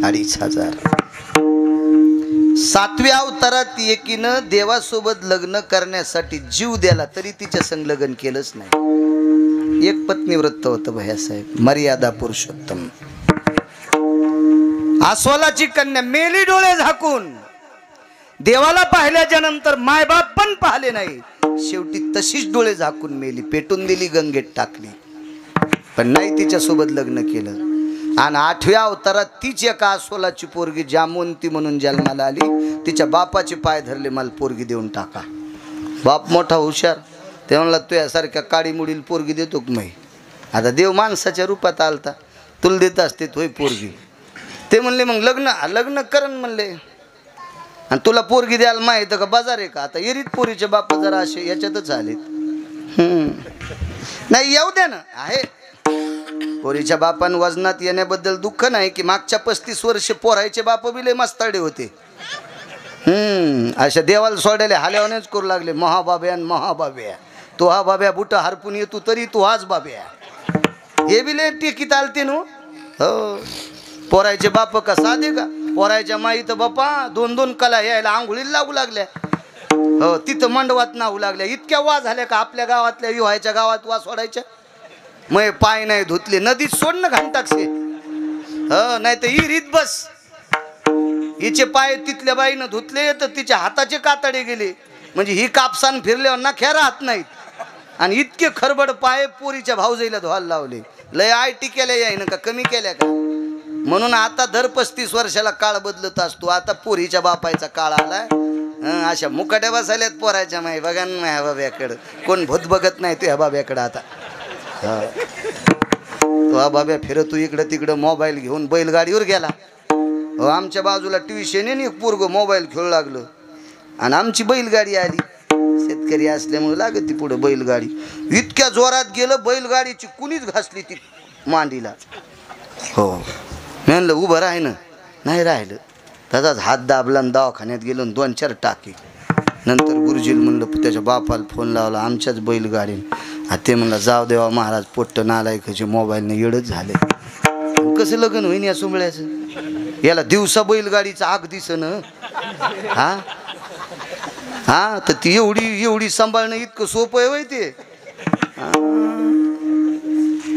2,500. 7व्या अवतारात एकीनं देवासोबत लग्न करण्यासाठी जीव द्याला तरी तिच्या संग लग्न केलंच नाही. एक पत्नी व्रत होतं भैयासाहेब, मर्यादा पुरुषोत्तम. अस्वलाची कन्या मेली डोळे झाकून. देवाला पाहिल्याच्या नंतर मायबाप पण पाहिले नाही. शेवटी तशीच डोळे झाकून मेली, पेटून दिली, गंगेत टाकली. पण नाही तिच्यासोबत लग्न केलं. आणि 8व्या अवतारात तीच एका अस्वलाची पोरगी जामवंती म्हणून जन्माला आली. तिच्या बापाचे पाय धरले, मला पोरगी देऊन टाका. बाप मोठा हुशार, ते म्हणला तू यासारख्या काळी मुडील पोरगी देतो की मी? आता देव माणसाच्या रूपात आलता, तुला देत असते तोय पोरगी. ते म्हणले मग लग्न करण म्हणले. आणि तुला पोरगी द्यायला माहित का बाजार आहे का? आता एरीत पोरीचे बाप जरा असे याच्यातच आलेत. नाही येऊ द्या ना. आहे पोरीच्या बापान वजनात येण्याबद्दल दुःख नाही की मागच्या 35 वर्ष पोरायचे बाप बी लय मस्ताडे होते. अशा देवाला सोडायला हाल्यावनेच करू लागले. महाबाब्या महाबाब्या, तो हा बाब्या बुट हरपून येतो तरी तू हाच बाब्या. हे बी लय टेकीत आलते नो. हो पोरायचे बाप का साधे का? पोरायच्या माई तर बापा 2-2 कला यायला आंघोळीला लागू लागल्या. हो तिथं मंडवात नाहू लागल्या. इतक्या वा झाल्या का आपल्या गावातल्या विवाहाच्या गावात वा सोडायच्या. मग पाय नाही धुतले, नदीत सोडणं घाण टाकसे. हो नाही तर इरीत बस. हिचे पाय तिथल्या बाईनं धुतले तर तिच्या हाताचे कातडे गेले. म्हणजे ही कापसान फिरल्यावर ना ख्या राहत नाहीत. आणि इतके खरबड पाय पोरीच्या भाऊजाईला धुवायला लावले. लय आयटी केल्या यायनं का कमी केल्या का? म्हणून आता दर 35 वर्षाला काळ बदलत असतो. आता पोरीच्या बापायचा काळ आलाय. अशा मुकाट्या बसायल्यात पोरायच्या माई. बघा ना ह्या बाब्याकडं कोण भूत बघत नाही तू ह्या बाब्याकडं. आता तो हा बाब्या फिरतो इकडं तिकडं मोबाईल घेऊन बैलगाडीवर गेला. आमच्या बाजूला ट्युशन आहे, एक पोरगं मोबाईल खेळू लागलं आणि आमची बैलगाडी आली. शेतकरी असल्यामुळे लागत ती पुढं बैलगाडी. इतक्या जोरात गेलं बैलगाडीची कुणीच घासली ती मांडीला. हो म्हणलं उभं राह ना, नाही राहिलं. त्याचाच हात दाबला आणि दवाखान्यात गेलो 2-4 टाके. नंतर गुरुजीला म्हणलं, त्याच्या बापाला फोन लावला आमच्याच बैलगाडीने. ते म्हणलं जाऊ देवा महाराज पोट्ट नालायकाचे मोबाईलने येडच झाले. कसं लग्न होईन या सुंबळ्याचं? याला दिवसा बैलगाडीचा आग दिसन. हा तर ती एवढी सांभाळणं इतकं सोपं आहे वय ते.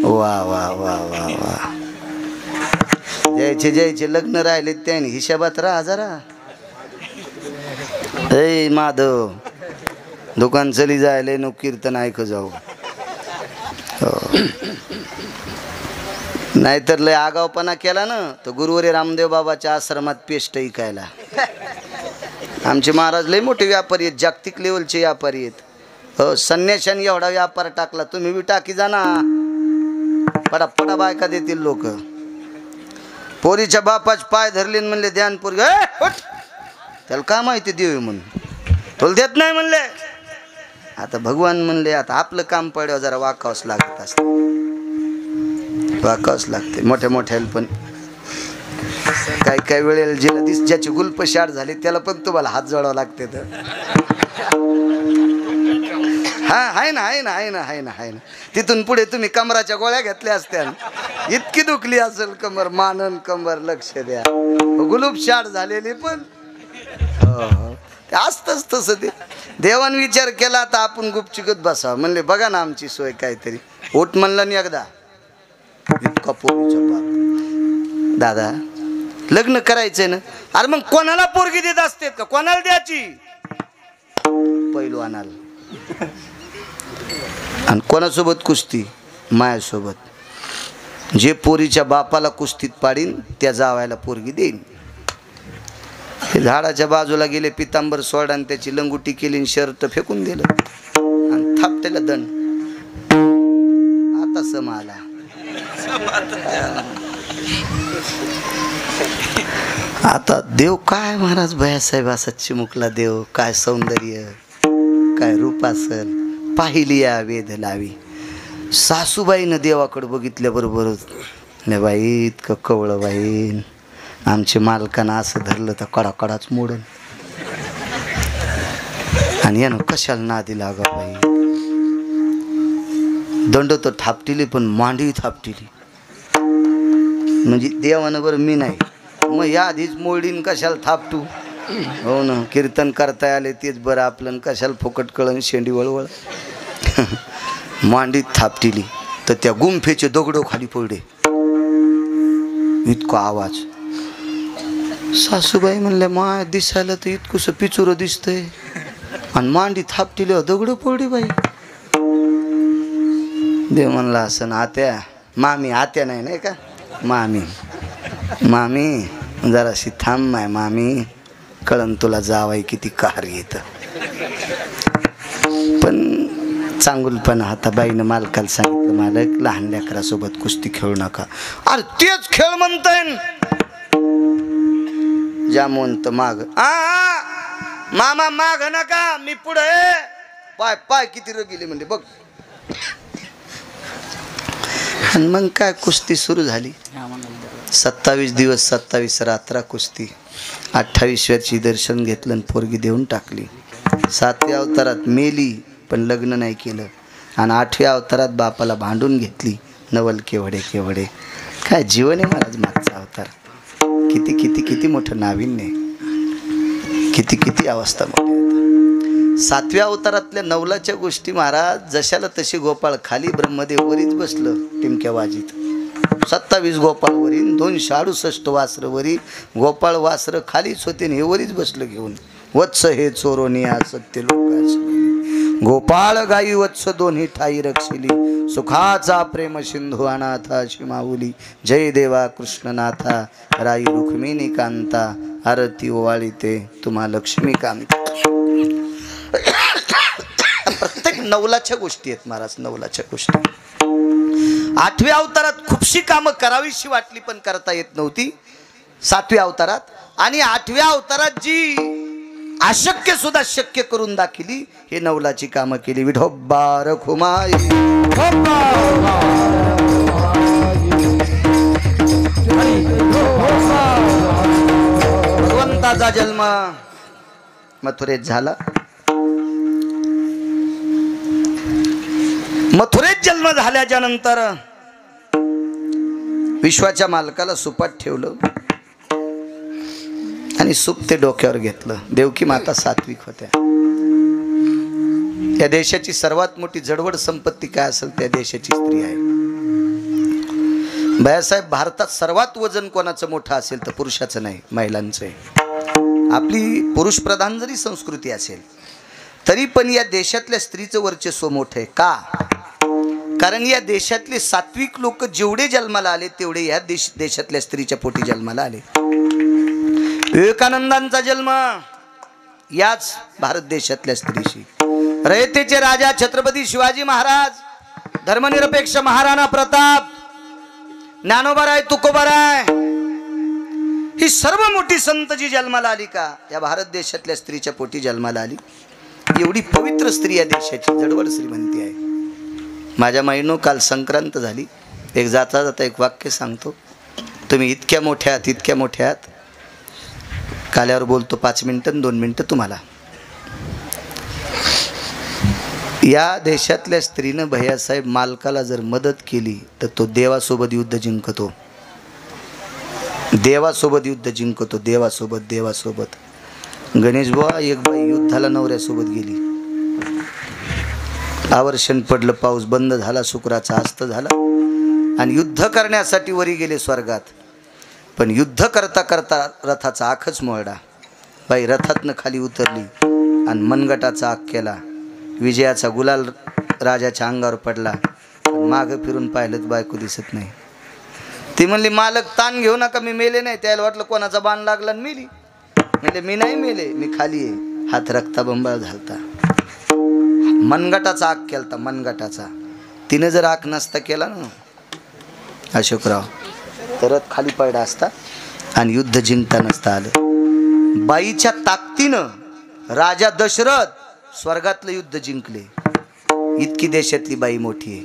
वा वा वा वा वा. ज्याचे लग्न राहिले त्याने हिशाबात राहा जरा. ए माधव दुकान चली जायले नो कीर्तन ऐक जाऊ. नाहीतर लय आगावपणा केला ना तर गुरुवारी रामदेव बाबाच्या आश्रमात पेस्ट ऐकायला. आमचे महाराज लय मोठे व्यापारी आहेत, जागतिक लेवलचे व्यापारी आहेत. हो संन्याशाने एवढा व्यापार टाकला, तुम्ही बी टाकी जा ना. पडा बायका देतील लोक. पोरीच्या बापाच पाय धरले म्हणले ध्यान पोरग. त्याला का माहिती देऊ म्हणून तुला देत नाही म्हणले. आता भगवान म्हणले आता आपलं काम पडल्यावर जरा वाकावंच लागत असते. वाकावंच लागते मोठ्या मोठ्याला. पण काही वेळेला जिला ज्याची गुल्प शाट झाली त्याला पण तुम्हाला हात जोडावं लागते. तर हा आहे ना. तिथून पुढे तुम्ही कमराच्या गोळ्या घेतल्या असत्या. इतकी दुखली असेल कमर, मानन कंबर. लक्ष द्या गुलूप शाट झालेली. पण असतच तसं ते. देवान विचार केला तर आपण गुपचिकत बसावं. म्हणले बघा ना आमची सोय काहीतरी. ओट म्हणलं नाही एकदा. इतका पोरीचा बाप. दादा लग्न करायचंय ना. अरे मग कोणाला पोरगी देत असते का? कोणाला द्यायची? पैलवानाला. आणि कोणासोबत कुस्ती? मायासोबत. जे पोरीच्या बापाला कुस्तीत पाडीन त्या जावायला पोरगी देईन. हे झाडाच्या बाजूला गेले, पितांबर सोडा आणि त्याची लंगुटी केली, शर्ट फेकून दिलं आणि थापटेला दंड. आता सम आला. आता देव काय महाराज भैयासाहेब असा चिमुकला देव. काय सौंदर्य, काय रूप असल. पाहिली या वेध लावी. सासूबाईनं देवाकडे बघितल्याबरोबर नाही बाई इतकं कवळं बाई. आमच्या मालकानं असं धरलं तर कडाकडाच मोडन. आणि यानं कशाला नादी लागा बाई. दंड तर थापटिली पण मांडी थापटिली. म्हणजे देवानं बरं मी नाही, मग या आधीच मोडीन कशाला थापटू. हो ना, कीर्तन करता आले तेच बरं आपलं, कशाला फुकट कळण शेंडी वळवळ. मांडीत थापटिली तर त्या गुंफेचे दगडं खाली पडले. इतका आवाज. सासूबाई म्हणल्या माय दिसायला तर इतकंसं पिचुरं दिसतंय आणि मांडी थापटिली दगडं पडली बाई. देव म्हणला असं ना आत्या, मामी आत्या नाही का, मामी मामी जराशी थांब माय मामी, कळण तुला जावाय किती कार येत. पण चांगुलपणा आता बाईनं मालकाला सांगितलं, मालक लहान लेकरासोबत कुस्ती खेळू नका. अरे तेच खेळ म्हणताय. जामवंत माग मामा माग नका, मी पुढे. पाय पाय किती गेले म्हणजे बघ. आणि मग काय कुस्ती सुरू झाली. 27 दिवस 27 रात्रा कुस्ती. 28व्याची दर्शन घेतलं आणि पोरगी देऊन टाकली. 7व्या अवतारात मेली पण लग्न नाही केलं. आणि 8व्या अवतारात बापाला भांडून घेतली. नवल केवढे केवढे. काय जीवन आहे महाराज मागचा अवतार. किती किती किती मोठं नाविन्य, किती किती अवस्था मोठी. 7व्या अवतारातल्या नवलाच्या गोष्टी महाराज जशाला तशी. गोपाळ खाली ब्रह्मदेव वरीच बसलं टिमक्या वाजीत. 27 गोपाळ वरी, 268 वासरं वरी. गोपाळ वासरं खालीच होते, हे वरीच बसलं घेऊन. वत्स हे चोरोनिया सत्य लोकांची, गोपाळ गाई वत्स दोन्ही ठाई रक्षिली. सुखाचा प्रेम सिंधू अनाथा शिमाऊली. जय देवा कृष्णनाथा राई रुक्मिणी कांता. आरती ओवाळी ते तुम्हा लक्ष्मी कांता. प्रत्येक नवलाच्या गोष्टी आहेत महाराज, नवलाच्या गोष्टी. 8व्या अवतारात खूपशी कामं करावीशी वाटली पण करता येत नव्हती 7व्या अवतारात. आणि 8व्या अवतारात जी अशक्य सुद्धा शक्य करून दाखिली, हे नवलाची कामं केली. विठोबा रखुमाई भगवंताचा जन्म मथुरेत झाला. मथुरेत जन्म झाल्याच्या नंतर विश्वाच्या मालकाला सुपात ठेवलं आणि सूप ते डोक्यावर घेतलं. देवकी माता सात्विक होत्या. या देशाची सर्वात मोठी जडवड संपत्ती काय असेल त्या देशाची स्त्री आहे. भैयासाहेब, भारतात सर्वात वजन कोणाचं मोठं असेल तर पुरुषाचं नाही, महिलांचं आहे. आपली पुरुष प्रधान जरी संस्कृती असेल तरी पण या देशातल्या स्त्रीचं वर्चस्व मोठं आहे. का? कारण या देशातले सात्विक लोक जेवढे जन्माला आले तेवढे या देशातल्या स्त्रीच्या पोटी जन्माला आले. विवेकानंदांचा जन्म याच भारत देशातल्या स्त्रीशी. रयतेचे राजा छत्रपती शिवाजी महाराज, धर्मनिरपेक्ष महाराणा प्रताप, ज्ञानोबाराय तुकोबाराय, ही सर्व मोठी संत जी जन्माला आली का या भारत देशातल्या स्त्रीच्या पोटी जन्माला आली. एवढी पवित्र स्त्री या देशाची जडवड श्रीमंती आहे. माझ्या माईनो काल संक्रांत झाली. एक जाता जाता एक वाक्य सांगतो. तुम्ही इतक्या मोठ्या आहात, इतक्या मोठ्या आहात, काल्यावर बोलतो 5 मिनिटं 2 मिनिटं तुम्हाला. या देशातल्या स्त्रीनं भैयासाहेब मालकाला जर मदत केली तर तो देवासोबत युद्ध जिंकतो. देवासोबत युद्ध जिंकतो. देवासोबत देवासोबत. गणेश बुवा, एक बाई युद्धाला नवऱ्यासोबत गेली. आवर्षण पडलं, पाऊस बंद झाला, शुक्राचा अस्त झाला आणि युद्ध करण्यासाठी वरी गेले स्वर्गात. पण युद्ध करता करता रथाचा आखच मोडला. बाई रथातनं खाली उतरली आणि मनगटाचा आख केला. विजयाचा गुलाल राजाच्या अंगावर पडला. मागं फिरून पाहिलं तर बायको दिसत नाही. ती म्हणली, मालक ताण घेऊ नका, मी मेले नाही. त्याला वाटलं कोणाचा बाण लागला आणि मेली. म्हणजे मी नाही मेले, मी खाली आहे. हात रक्ताबंबाळ झालता. मनगटाचा आख केलता, मनगटाचा. तिने जर आख नसता केला ना अशोकराव तर खाली पडला असता आणि युद्ध जिंकता नसता आलं. बाईच्या ताकदीनं राजा दशरथ स्वर्गातलं युद्ध जिंकले. इतकी देशातली बाई मोठी आहे.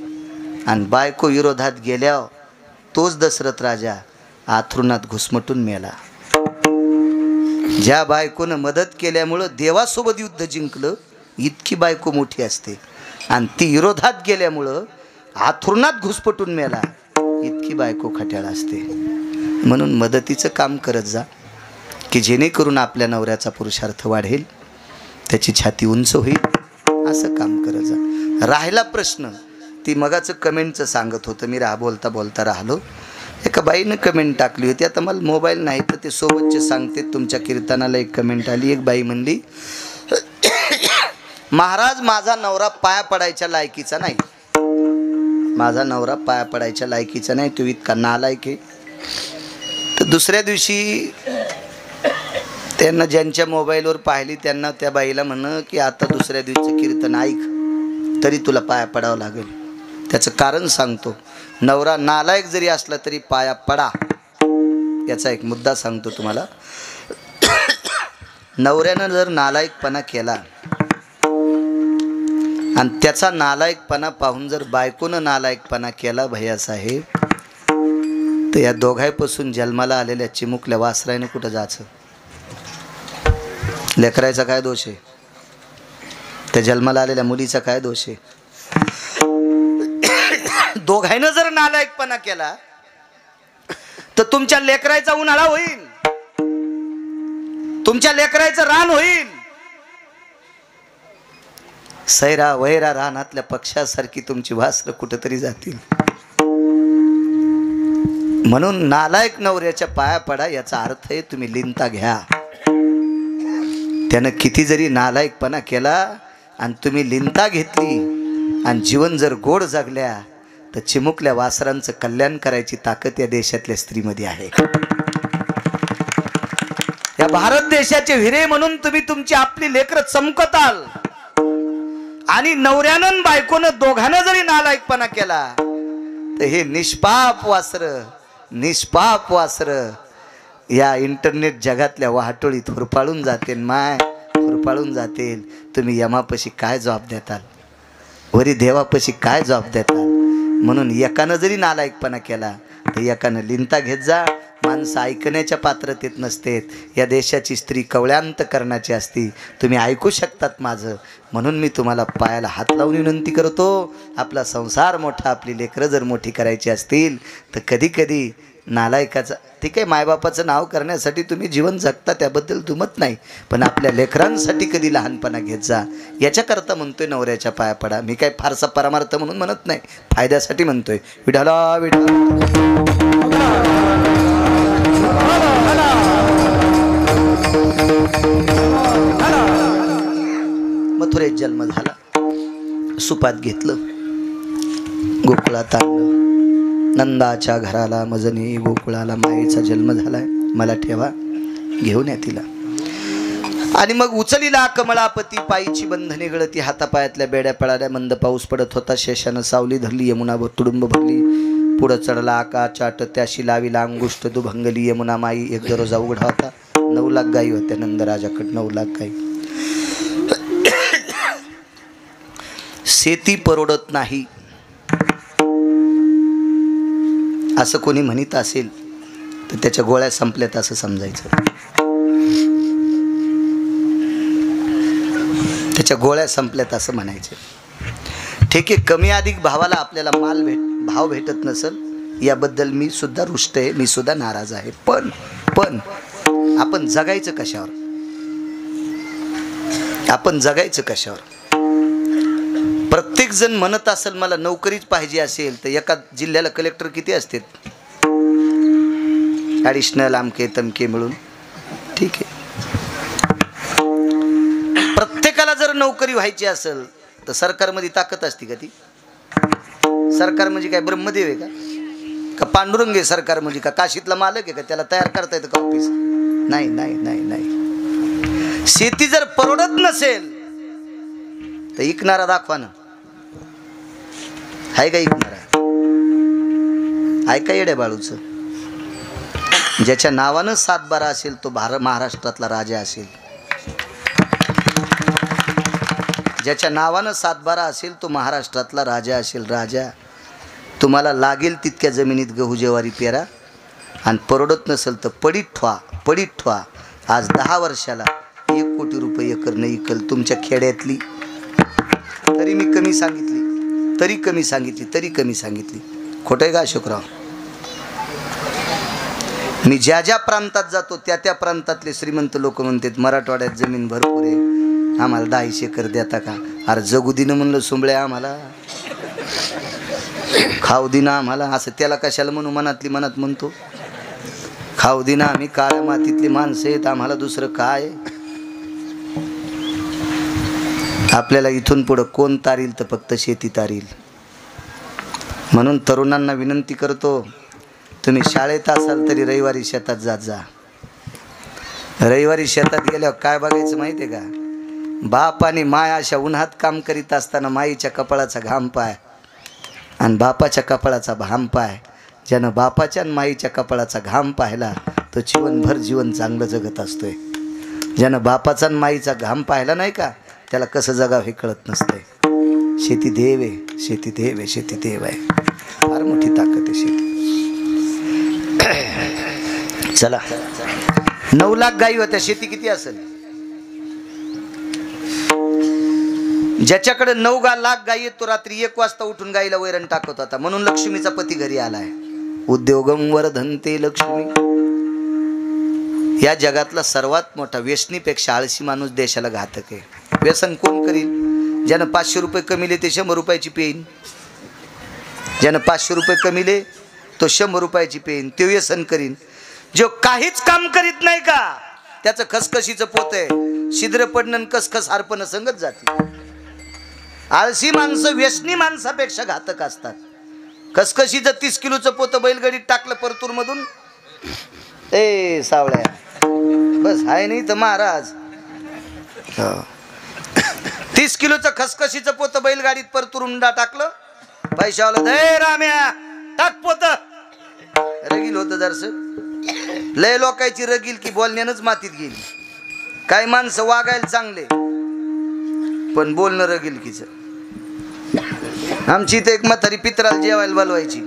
आणि बायको विरोधात गेल्यावर तोच दशरथ राजा आथरुणात घुसमटून मेला. ज्या बायकोनं मदत केल्यामुळं देवासोबत युद्ध जिंकलं, इतकी बायको मोठी असते. आणि ती विरोधात गेल्यामुळं आथरुणात घुसपटून मेला, इतकी बायको खट्याळ असते. म्हणून मदतीचं काम करत जा की जेणेकरून आपल्या नवऱ्याचा पुरुषार्थ वाढेल, त्याची छाती उंच होईल, असं काम करत जा. राहिला प्रश्न, ती मगाचं कमेंटचं सांगत होतं, मी बोलता बोलता राहिलो. एका बाईनं कमेंट टाकली होती, आता मला मोबाईल नाही तर ते सोबतचे सांगते. तुमच्या कीर्तनाला एक कमेंट आली. एक बाई म्हणली, महाराज माझा नवरा पाया पडायच्या लायकीचा नाही, माझा नवरा पाया पडायच्या लायकीचा नाही, तो इतका नालायक आहे. तर दुसऱ्या दिवशी त्यांना ज्यांच्या मोबाईलवर पाहिली त्यांना त्या बाईला म्हण की आता दुसऱ्या दिवशीचं कीर्तन ऐक तरी तुला पाया पडावं लागेल. त्याचं कारण सांगतो. नवरा नालायक जरी असला तरी पाया पडा. याचा एक मुद्दा सांगतो तुम्हाला. नवऱ्यानं जर नालायकपणा केला आणि त्याचा नालायकपणा पाहून जर बायकोनं नालायकपणा केला भैयासाहेब, तर या दोघांपासून जन्माला आलेल्या चिमुकल्या वासरायनं कुठं जायचं? लेकरायचा काय दोष आहे? त्या जन्माला आलेल्या मुलीचा काय दोष आहे? दोघांनं जर नालायकपणा केला तर तुमच्या लेकरायचा उन्हाळा होईल, तुमच्या लेकरायचं रान होईल. सैरा वैरा रानातल्या पक्षासारखी तुमची वासरं कुठंतरी जातील. म्हणून नालायक नवऱ्याच्या पाया पडा. याचा अर्थ आहे तुम्ही लिंता घ्या. त्यानं किती जरी नालायकपणा केला आणि तुम्ही लिंता घेतली आणि जीवन जर गोड जगल्या तर चिमुकल्या वासरांचं कल्याण करायची ताकद या देशातल्या स्त्रीमध्ये आहे. या भारत देशाचे हिरे म्हणून तुम्ही तुमची आपली लेकरं चमकताल. आणि नवऱ्यानं बायकोनं दोघांना जरी नालायकपणा केला तर हे निष्पाप वासर या इंटरनेट जगातल्या वाहटोळीत हुरपाळून जातील. हुरपाळून जातील. तुम्ही यमापाशी काय जबाब देताल? वरी देवापाशी काय जबाब देताल? म्हणून एकानं जरी नालायकपणा केला तर एकानं लिंता घेत जा. माणसं ऐकण्याच्या पात्रतेत नसतेत. या देशाची स्त्री कवळ्यांत करण्याची असती. तुम्ही ऐकू शकतात माझं, म्हणून मी तुम्हाला पायाला हात लावून विनंती करतो. आपला संसार मोठा, आपली लेकरं जर मोठी करायची असतील तर कधी कधी नालायकाचा, ठीक आहे मायबापाचं नाव करण्यासाठी तुम्ही जीवन जगता, त्याबद्दल दुमत नाही, पण आपल्या लेकरांसाठी कधी लहानपणा घेत जा. याच्याकरता म्हणतोय नवऱ्याच्या पाया पडा. मी काय फारसा परमार्थ म्हणून म्हणत नाही, फायद्यासाठी म्हणतोय. विठाला विठा मथुरेत जन्म झाला. सुपात घेतलं, गोकुळात आणलं. नंदाच्या घराला मजनी गोकुळाला मायेचा जन्म झालाय, मला ठेवा, घेऊन या तिला. आणि मग उचलीला कमळापती, पायीची बंधने गळती, हातापायातल्या बेड्या पळाल्या. मंद पाऊस पडत होता. शेषानं सावली धरली, यमुनावर तुडुंब भरली. पुढं चढला आकाश चाट, त्याशी लावीला अंगुष्ट दुभंगली. यमुना माई एक दररोजा उघडा होता. 9 लाख गायी होत्या नंदराजाकडे, 9 लाख गायी. शेती परवडत नाही असं कोणी म्हणत असेल तर त्याच्या गोळ्या संपल्यात असं समजायचं. त्याच्या गोळ्या संपल्यात असं म्हणायचं. ठीक आहे, कमी अधिक भावाला आपल्याला भाव भेटत नसेल याबद्दल मी सुद्धा रुष्ट आहे, मी सुद्धा नाराज आहे. पण आपण जगायचं कशावर? आपण जगायचं कशावर? प्रत्येक जण म्हणत असेल मला नोकरीच पाहिजे असेल तर एका जिल्ह्याला कलेक्टर किती असतात? ॲडिशनल आमके तमके मिळून. ठीक आहे, प्रत्येकाला जर नोकरी व्हायची असेल तर सरकारमध्ये ताकद असते का? ती सरकार म्हणजे काय ब्रह्मदेव आहे का पांडुरंग आहे? सरकार म्हणजे का काशीतला मालक आहे का? त्याला तयार करता येतं का ऑफिस? नाही नाही नाही नाही. शेती जर परवडत नसेल तर इकणारा दाखवा ना. आहे का इकणारा? ऐका येड्या बाळूचं. ज्याच्या नावानं 7-12 असेल तो महाराष्ट्रातला राजा असेल. ज्याच्या नावानं 7-12 असेल तो महाराष्ट्रातला राजा असेल. राजा, तुम्हाला लागेल तितक्या जमिनीत गहू ज्वारी पेरा आणि परवडत नसेल तर पडीत ठेवा. आज 10 वर्षाला 1 कोटी रुपये एकर नाही इकल तुमच्या खेड्यातली. तरी मी कमी सांगितली. खोटं आहे का अशोकराव? मी ज्या ज्या प्रांतात जातो त्या त्या प्रांतातले श्रीमंत लोक म्हणतात मराठवाड्यात जमीन भरपूर आहे, आम्हाला 10 एकर देता का? अरे जगू दिनं म्हणलं सुंबळ्या, आम्हाला खाऊ दिना आम्हाला. असं त्याला कशाला म्हणू, मनातली मनात म्हणतो. खाऊ दिना, आम्ही काळ्या मातीतली माणसं आहेत, आम्हाला दुसरं काय? आपल्याला इथून पुढं कोण तारील तर फक्त शेती तारील. म्हणून तरुणांना विनंती करतो, तुम्ही शाळेत असाल तरी रविवारी शेतात जात जा. रविवारी शेतात गेल्यावर काय बघायचं माहिती आहे का? बाप आणि माय अशा उन्हात काम करीत असताना माईच्या कपाळाचा घाम पाय आणि बापाच्या कपाळाचा घाम पाय. ज्यानं बापाच्या आणि माईच्या कपाळाचा घाम पाहिला तो जीवनभर जीवन चांगलं जगत असतोय. ज्यानं बापाचा आणि माईचा घाम पाहिला नाही का, त्याला कसं जगावं हे कळत नसतंय. शेती देव आहे, शेती देव आहे, शेती देव आहे. फार मोठी ताकद आहे शेती. चला, 9 लाख गायी होत्या, शेती किती असेल? ज्याच्याकडे 9 लाख गायी आहेत तो रात्री 1 वाजता उठून गायीला वैरण टाकत होता. म्हणून लक्ष्मीचा पती घरी आलाय. उद्योगम वर्धन्ते लक्ष्मी. या जगातला सर्वात मोठा व्यसनीपेक्षा आळशी माणूस देशाला घातक आहे. व्यसन कोण करील? ज्यानं 500 रुपये कमिले ते 100 रुपयाची पेन. ज्यानं 500 रुपये कमिले तो 100 रुपयाची पेन, ते व्यसन करीन. जो काहीच काम करीत नाही का, त्याचं खसखशीचं पोत आहे. छिद्र पडणं कसखस हारपणं संगत जाते. आळशी माणसं व्यसनी माणसापेक्षा घातक असतात. खसखशीचं 30 किलोचं पोतं बैलगाडीत टाकलं परतूर मधून, ए सावळ्या बस आहे नाही तर महाराज. 30 किलोचं खसखशीचं पोतं बैलगाडीत परतूरून टाकलं, पैशावाला दे राम्या टाक पोत. रगील होतं जरस, लय लोकांची रगील की बोलण्यानंच मातीत गेली. काही माणसं वागायला चांगले पण बोलणं रगील कीच. आमची इथे एक म्हातारी पित्राला जेवायला बोलवायची.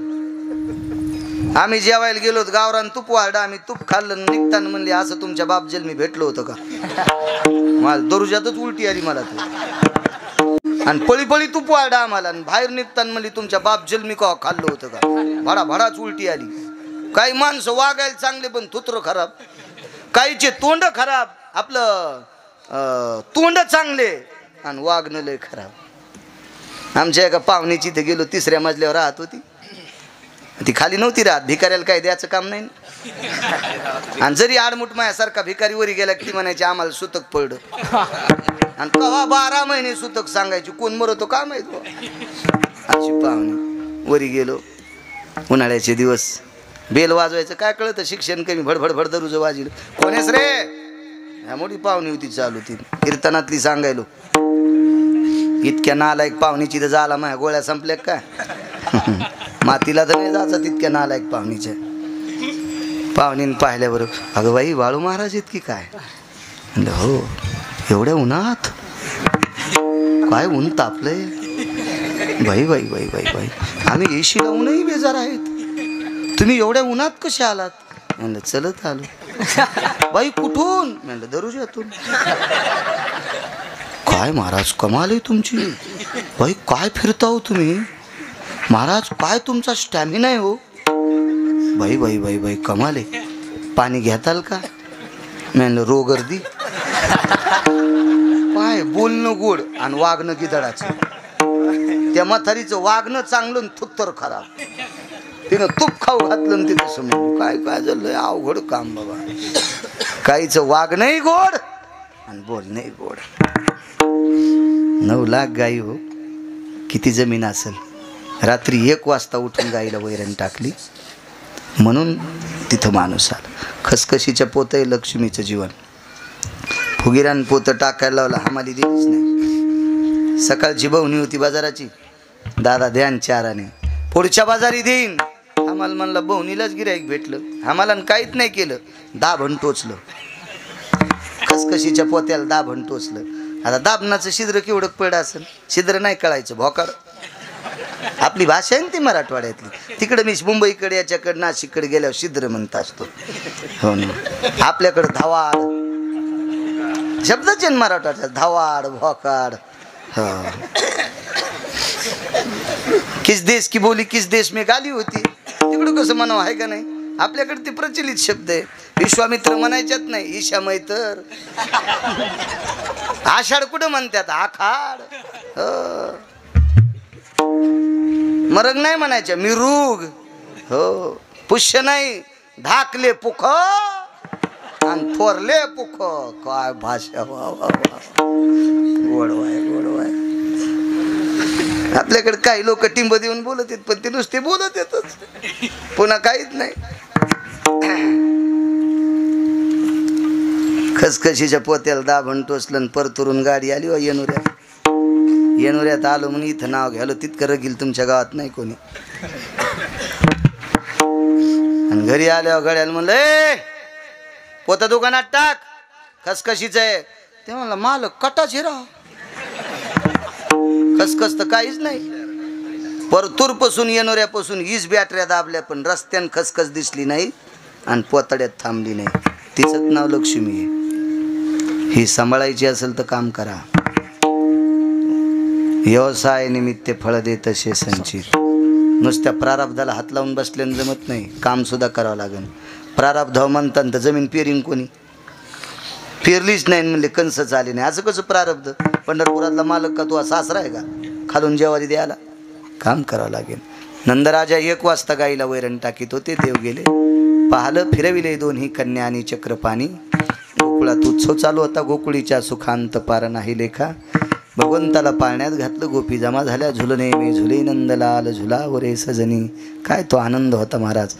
आम्ही जेवायला गेलो, गावरान तूप वाढा, आम्ही तूप खाल्लं. निघताना म्हणले, असं तुमच्या बाप जन्मी भेटलो होतं का? मला दरुजातच उलटी आली मला तू. आणि पळी पळी तूप वाढा आम्हाला. आणि बाहेर निघताना म्हणली, तुमच्या बाप जन्मी का खाल्लं होतं का? भडा भडाच उलटी आली. काही माणसं वागायला चांगले पण थुत्र खराब. काहीचे तोंड खराब, आपलं तोंड चांगले आणि वागणं लय खराब. आमच्या एका पाहुणीची इथे गेलो, 3ऱ्या मजल्यावर राहत होती. ती खाली नव्हती राहत, भिकाऱ्याला काय द्यायचं काम नाही. आणि जरी आडमुठ मायासारखा भिकारी वरी गेला की म्हणायची, आम्हाला सुतक पडलं. आणि कवा 12 महिने सुतक सांगायची, कोण मरतो का माहित. अशी पाहुणी वरी गेलो. उन्हाळ्याचे दिवस, बेल वाजवायचं काय कळतं, शिक्षण कमी, भडभड भड दरुज वाजलं. कोणेस रे? ह्या मोठी पाहुणी होती चालू, ती कीर्तनातली सांगायलो. इतक्या नालायक पाहुणीची तर झाला माझ्या गोळ्या संपल्या काय? मातीला तर नाही जायचं तितक्या नालायक पाहुणीच्या. पाहुणीनं पाहिल्याबरोबर, अगं बाई बाळू महाराज इतकी काय? म्हणलं हो, एवढ्या उन्हात काय ऊन तापलंय. बाई बाई बाई बाई बाई, आम्ही एशी लावूनही बेजार आहेत, तुम्ही एवढ्या उन्हात कसे आलात? म्हणलं चलत आलो. बाई कुठून? म्हणलं दरुजातून. काय महाराज कमाल आहे तुमची. बाई काय फिरता हो तुम्ही महाराज, काय तुमचा स्टॅमिना आहे हो. बाई बाई बाई बाई कमाल आहे. पाणी घेताल का? म्हणलं रोगर्दी. काय बोलणं गोड आणि वागणं गिदडाचं. त्या म्हातारीचं वागणं चांगलं आणि थुत्तर खराब. तिनं तूप खाऊ घातलं तिथं समोर. काय काय झालं, अवघड काम बाबा. काहीचं वागणंही गोड आणि बोलणंही गोड. 9 लाख गाई हो, किती जमीन असेल. रात्री 1 वाजता उठून गाईला वैरण टाकली म्हणून तिथं माणूस आला. खसखशीच्या पोतं आहे लक्ष्मीचं जीवन. फुगिरान पोतं टाकायला लावलं, हमाली दिलीच नाही. सकाळची बहुणी होती बाजाराची, दादा द्यान 4 आणे, पुढच्या बाजारी देईन. आम्हाला म्हणलं बहुणीलाच गिऱ्हाईक भेटलं, आम्हाला काहीच नाही केलं. दाभण टोचलं, खसखशीच्या पोत्याला दाभण टोचलं. आता दाभणाचं छिद्र केवढं पडलं असेल, छिद्र नाही कळायचं, भोकाड. आपली भाषा आहे ना ती मराठवाड्यातली. तिकडे मी मुंबईकडे याच्याकडे नाशिककडे गेल्यावर छिद्र म्हणत असतो. हो ना, आपल्याकडे धावाड शब्दच आहे मराठवाड्यात, धावाड भोकाड. हो, किस देश की बोली किस देश में गाली होती. तिकडं कसं म्हणावं आहे का नाही. आपल्याकडे ते प्रचलित शब्द आहे. विश्वामित्र म्हणायच्यात नाही, ईशा मैतर. आषाढ कुठं म्हणतात, आखाड. मरग नाही म्हणायच्या, मिरुग. हो, पुष्य नाही, धाकले पुख आणि थोरले पुख. काय भाषा, वा वा वा, गोडवाय गोडवाय. आपल्याकडे काही लोक टिंब देऊन बोलत येत, पण ते नुसते बोलत येतच, पुन्हा काहीच नाही. खसखशीच्या पोत्याला दाभण टोचलं, परतुरून गाडी आली वा येनुऱ्यात. येनुऱ्यात आलो म्हणून इथं नाव घ्यालो, तितकं रगील तुमच्या गावात नाही कोणी. आणि घरी आल्यावर गड्याला म्हणलं, ए पोता दुकानात टाक, खसखशीच आहे. ते म्हणलं, मालक कटाच हिरा, खसखस तर काहीच नाही. परतूर पासून येणोऱ्यापासून हीच बॅटऱ्या दाबल्या, पण रस्त्यान खसखस दिसली नाही आणि पोतड्यात थांबली नाही. तिचंच नाव लक्ष्मी आहे. ही सांभाळायची असेल तर काम करा. व्यवसाय निमित्त फळ देत असे संचित. नुसत्या प्रारब्धाला हात लावून बसल्यानं जमत नाही, काम सुद्धा करावं लागेल. प्रारब्ध म्हणतात तर जमीन पेरिंग कोणी पेरलीच नाही म्हणले कंस आले नाही. असं कसं प्रारब्ध? पंढरपुरातला मालक का तू सासरा आहे का खालून जेवारी द्यायला? काम करावं लागेल. नंदराजा 1 वाजता गाईला वैरण टाकीत होते. देव गेले, पाहलं, फिरविले दोन्ही कन्या आणि चक्रपाणी. गोकुळात उत्सव चालू होता. गोकुळीच्या सुखांत पार नाही लेखा. भगवंताला पाळण्यात घातलं, गोपी जमा झाल्या. झुलने मे झुले नंदलाल झुलावरे सजनी. काय तो आनंद होता महाराज.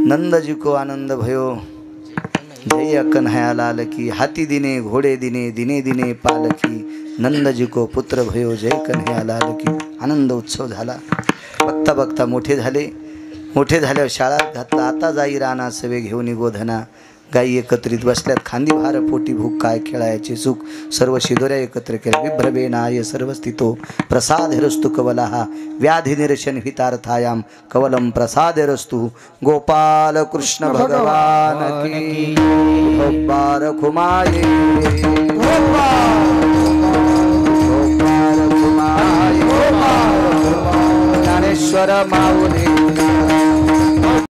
नंदजी को आनंद भयो, जय अकन्हया लाल की. हाती दिने घोडे दिने, दिने दिने पालकी. नंदजी को पुत्र भयो, जय कन्हया लाल की. आनंद उत्सव झाला. बघता बघता मोठे झाले. मोठे झाल्यावर शाळा घातला. आता जाई राणा सवे घेऊन गोधना. गायी एकत्रित बसल्यात, खांदी भार पोटी भूक काय खेळायचे सुख. सर्व शिदोऱ्या एकत्र केल्या. विभ्रवेनाय सर्व स्थितो प्रसाद रस्तु कवलहा. व्याधी निरशन हितार्थायाम कवलम प्रसाद रस्तु. गोपाल कृष्ण भगवान की. गोपाल खुमाये, गोपाल खुमाये, ज्ञानेश्वर माऊली.